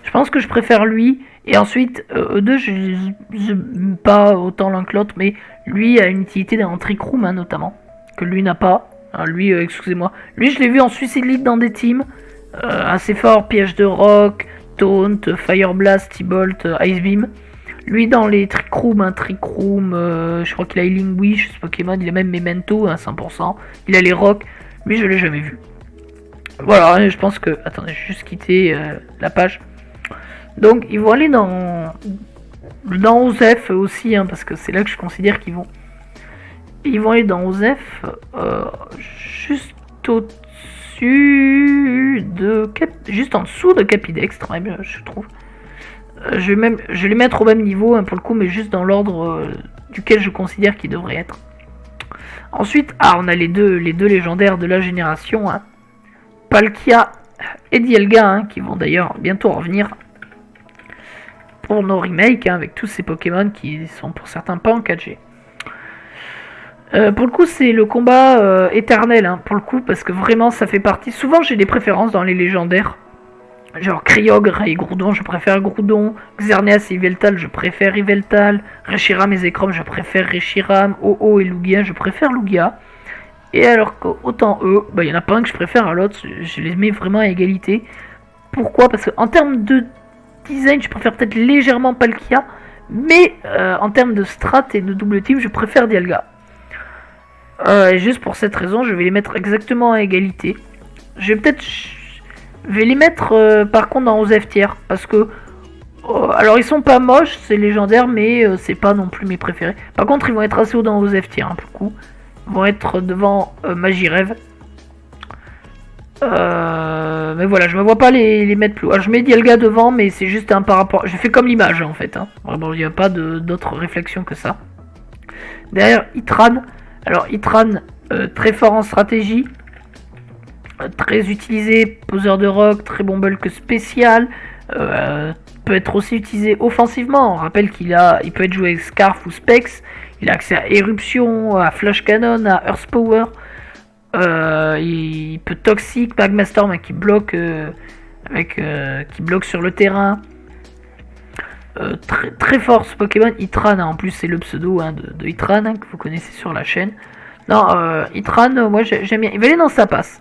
Je pense que je préfère lui. Et ensuite, eux deux, je pas autant l'un que l'autre, mais lui a une utilité dans Trick Room, hein, notamment, que lui n'a pas. Alors, lui, excusez-moi. Lui, je l'ai vu en Suicide League dans des teams. Assez fort, piège de rock, taunt, fire blast, T-bolt, ice beam. Lui dans les trick room, je crois qu'il a Healing Wish, ce Pokémon, il a même Memento, 100%. Il a les rock, lui je l'ai jamais vu. Voilà, je pense que... Attendez, j'ai juste quitté la page. Donc ils vont aller dans OZEF aussi, hein, parce que c'est là que je considère qu'ils vont. Ils vont aller dans OZEF, juste juste en dessous de Capidextre, je trouve. Je vais les mettre au même niveau, hein, pour le coup, mais juste dans l'ordre duquel je considère qu'ils devraient être. Ensuite, on a les deux légendaires de la génération, hein. Palkia et Dialga, hein, qui vont d'ailleurs bientôt revenir pour nos remakes, hein, avec tous ces Pokémon qui sont pour certains pas en 4G. Pour le coup, c'est le combat éternel, hein, pour le coup, parce que vraiment, ça fait partie... Souvent, j'ai des préférences dans les légendaires. Genre Kyogre et Groudon, je préfère Groudon. Xerneas et Yveltal, je préfère Yveltal. Reshiram et Zekrom, je préfère Reshiram. Oh et Lugia, je préfère Lugia. Et alors qu'autant eux, il y en a pas un que je préfère à l'autre, je les mets vraiment à égalité. Pourquoi? Parce qu'en termes de design, je préfère peut-être légèrement Palkia. Mais en termes de strat et de double team, je préfère Dialga. Et juste pour cette raison, je vais les mettre exactement à égalité. Je vais les mettre par contre dans OZEF tiers. Parce que... alors ils sont pas moches, c'est légendaire, mais c'est pas non plus mes préférés. Par contre, ils vont être assez haut dans OZEF tiers, hein, pour le coup. Ils vont être devant Magirève. Mais voilà, je me vois pas les mettre plus haut. Alors, je mets Dialga devant, mais c'est juste un par rapport... Je fais comme l'image, en fait. Hein. Vraiment, il n'y a pas d'autre réflexion que ça. Derrière, Itran. Alors, Itran, très fort en stratégie. Très utilisé, poseur de rock, très bon bulk spécial. Peut être aussi utilisé offensivement. On rappelle il peut être joué avec Scarf ou Specs. Il a accès à Éruption, à Flash Cannon, à Earth Power. Il peut Toxic, Magma Storm qui bloque sur le terrain. Très, très fort ce Pokémon. Itran, en plus c'est le pseudo de Itran que vous connaissez sur la chaîne. Non, Itran, moi j'aime bien. Il va aller dans sa passe.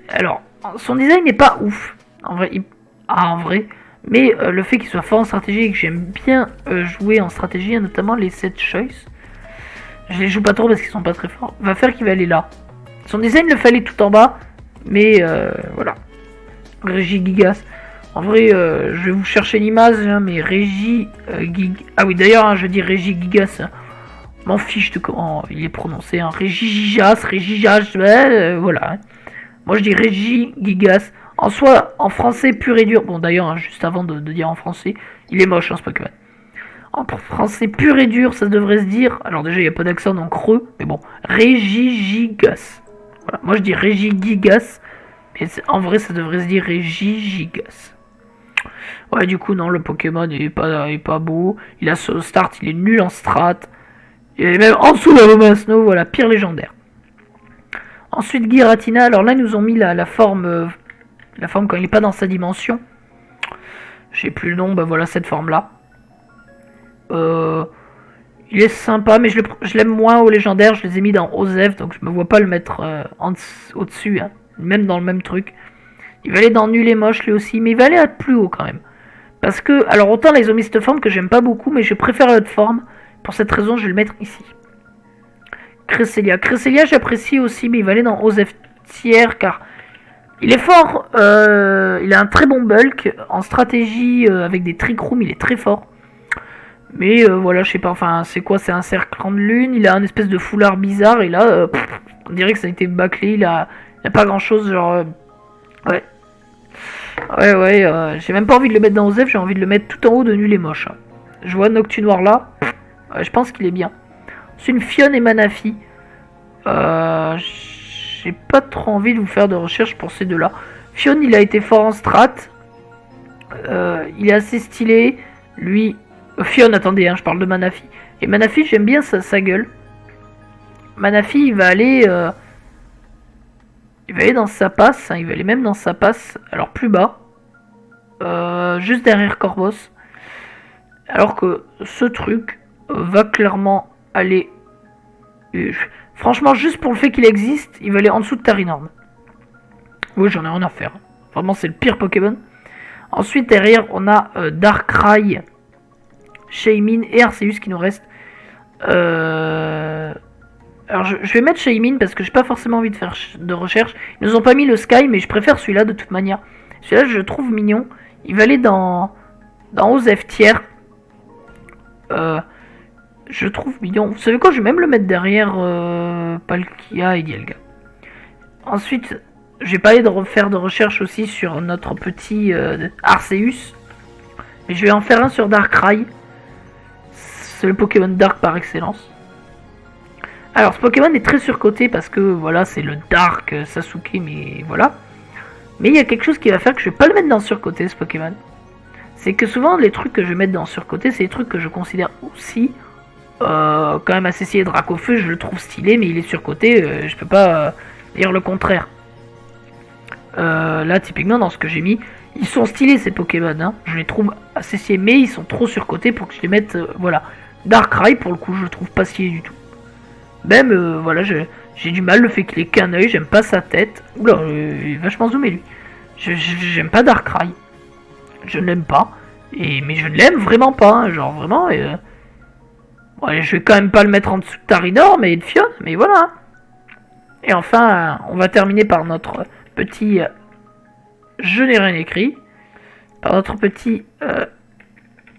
Alors, son design n'est pas ouf. En vrai. Mais le fait qu'il soit fort en stratégie et que j'aime bien jouer en stratégie, notamment les 7 choice, je les joue pas trop parce qu'ils sont pas très forts, va faire qu'il va aller là. Son design le fallait tout en bas, mais voilà. Régigigas. En vrai, je vais vous chercher l'image, hein, mais Ah oui, d'ailleurs, hein, je dis Régigigas. M'en fiche de comment il est prononcé. Hein. Régigigas, voilà. Hein. Moi, je dis Régigigas. En soi, en français pur et dur. Bon, d'ailleurs, hein, juste avant de dire en français, il est moche, hein, ce Pokémon. En français pur et dur, ça devrait se dire. Alors, déjà, il n'y a pas d'accent dans creux, mais bon, Régigigas. Voilà. Moi, je dis Régigigas. Mais en vrai, ça devrait se dire Régigigas. Ouais, du coup, non, le Pokémon il est pas beau. Il a ce start, il est nul en strat. Il est même en dessous de la Loma Snow, voilà, pire légendaire. Ensuite, Giratina. Alors là, ils nous ont mis la forme quand il n'est pas dans sa dimension. Je sais plus le nom, bah voilà, cette forme-là. Il est sympa, mais je l'aime moins au légendaire. Je les ai mis dans Osef, donc je me vois pas le mettre au-dessus, hein, même dans le même truc. Il va aller dans nul et moche lui aussi, mais il va aller à plus haut quand même. Parce que, alors autant les cette forme que j'aime pas beaucoup, mais je préfère l'autre forme. Pour cette raison, je vais le mettre ici. Cresselia. Cresselia, j'apprécie aussi, mais il va aller dans Osef tiers, car il est fort. Il a un très bon bulk. En stratégie, avec des trick rooms, il est très fort. Mais voilà, je sais pas, enfin, c'est quoi? C'est un cercle de lune. Il a un espèce de foulard bizarre, et là, on dirait que ça a été bâclé. Il a pas grand chose, genre. Ouais. Ouais, j'ai même pas envie de le mettre dans Osef, j'ai envie de le mettre tout en haut de nul et moche. Je vois Noctunoir là, je pense qu'il est bien. C'est une Fionne et Manafi. J'ai pas trop envie de vous faire de recherche pour ces deux-là. Fionne, il a été fort en strat. Il est assez stylé. Lui, Fionne, attendez, hein, je parle de Manafi. Et Manafi, j'aime bien sa gueule. Manafi, il va aller dans sa passe, hein, il va aller même dans sa passe, alors plus bas, juste derrière Corvos. Alors que ce truc va clairement aller... franchement, juste pour le fait qu'il existe, il va aller en dessous de Tarinorm. Oui, j'en ai rien à faire. Vraiment, c'est le pire Pokémon. Ensuite, derrière, on a Darkrai, Shaymin et Arceus qui nous restent. Alors je vais mettre Shaymin parce que j'ai pas forcément envie de faire de recherche. Ils nous ont pas mis le Sky, mais je préfère celui-là de toute manière. Celui-là je le trouve mignon. Il va aller dans Osef tiers. Je trouve mignon. Vous savez quoi? Je vais même le mettre derrière Palkia et Dialga. Ensuite, je vais pas aller de faire de recherche aussi sur notre petit Arceus. Mais je vais en faire un sur Darkrai. C'est le Pokémon Dark par excellence. Alors ce Pokémon est très surcoté parce que voilà, c'est le Dark Sasuke, mais voilà. Mais il y a quelque chose qui va faire que je vais pas le mettre dans surcoté ce Pokémon. C'est que souvent les trucs que je vais mettre dans surcoté, c'est des trucs que je considère aussi quand même assez stylé. Dracofeu, je le trouve stylé, mais il est surcoté, je peux pas dire le contraire. Là typiquement dans ce que j'ai mis, ils sont stylés ces Pokémon, hein. Je les trouve assez stylés, mais ils sont trop surcotés pour que je les mette, voilà. Darkrai pour le coup je le trouve pas stylé du tout. Même, voilà, j'ai du mal le fait qu'il ait qu'un œil, j'aime pas sa tête. Oula, il est vachement zoomé lui. J'aime pas Darkrai. Je ne l'aime pas. Mais je ne l'aime vraiment pas, hein, genre vraiment. Ouais, je vais quand même pas le mettre en dessous de Tarinorm et de Fionne, mais voilà. Et enfin, on va terminer par notre petit... je n'ai rien écrit. Par notre petit...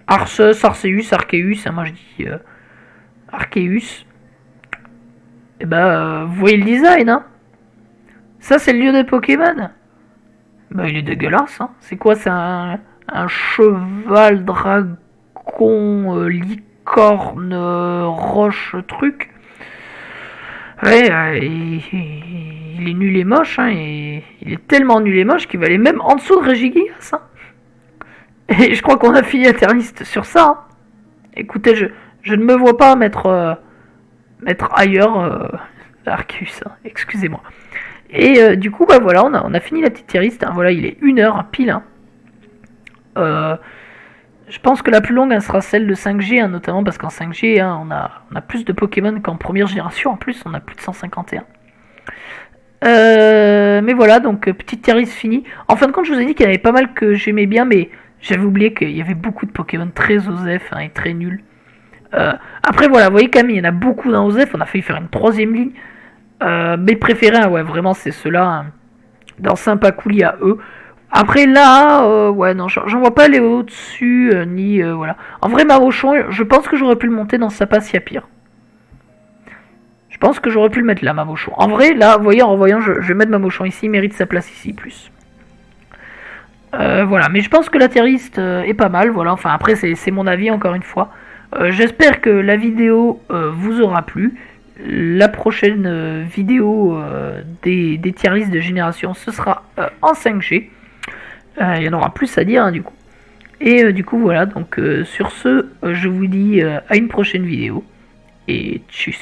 Arceus, Arceus, hein, moi je dis... Arceus. Et bah, vous voyez le design, hein? Ça, c'est le lieu des Pokémon. Bah, il est dégueulasse, hein. C'est quoi? C'est un cheval, dragon, licorne, roche, truc. Ouais, il est nul et moche, hein. Et il est tellement nul et moche qu'il va aller même en dessous de Regigigas, hein. Et je crois qu'on a fini la tier list sur ça. Hein. Écoutez, je ne me vois pas mettre ailleurs Arceus, hein, excusez-moi. Et du coup, bah voilà, on a fini la petite tier list. Hein, voilà, il est 1h pile. Hein. Je pense que la plus longue, elle sera celle de 5G, hein, notamment parce qu'en 5G, hein, on a plus de Pokémon qu'en première génération. En plus, on a plus de 151. Mais voilà, donc petite tier list finie. En fin de compte, je vous ai dit qu'il y en avait pas mal que j'aimais bien, mais j'avais oublié qu'il y avait beaucoup de Pokémon très OSEF hein, et très nuls. Après, voilà, vous voyez quand même, il y en a beaucoup dans OSEF. On a failli faire une troisième ligne. Mes préférés, ouais, vraiment, c'est ceux-là. Hein. Dans Sympacouli à eux. Après là, ouais, non, j'en vois pas les au-dessus, ni voilà. En vrai, Marochon, je pense que j'aurais pu le monter dans Sapatia pire. Je pense que j'aurais pu le mettre là, Mamochon. En vrai, là, vous voyez, en revoyant, je vais mettre Mamochon ici, il mérite sa place ici, plus. Voilà, mais je pense que la tier list est pas mal, voilà. Enfin, après, c'est mon avis, encore une fois. J'espère que la vidéo vous aura plu. La prochaine vidéo des tier list de génération, ce sera en 5G. Il y en aura plus à dire, hein, du coup. Et du coup, voilà, donc sur ce, je vous dis à une prochaine vidéo. Et tchuss.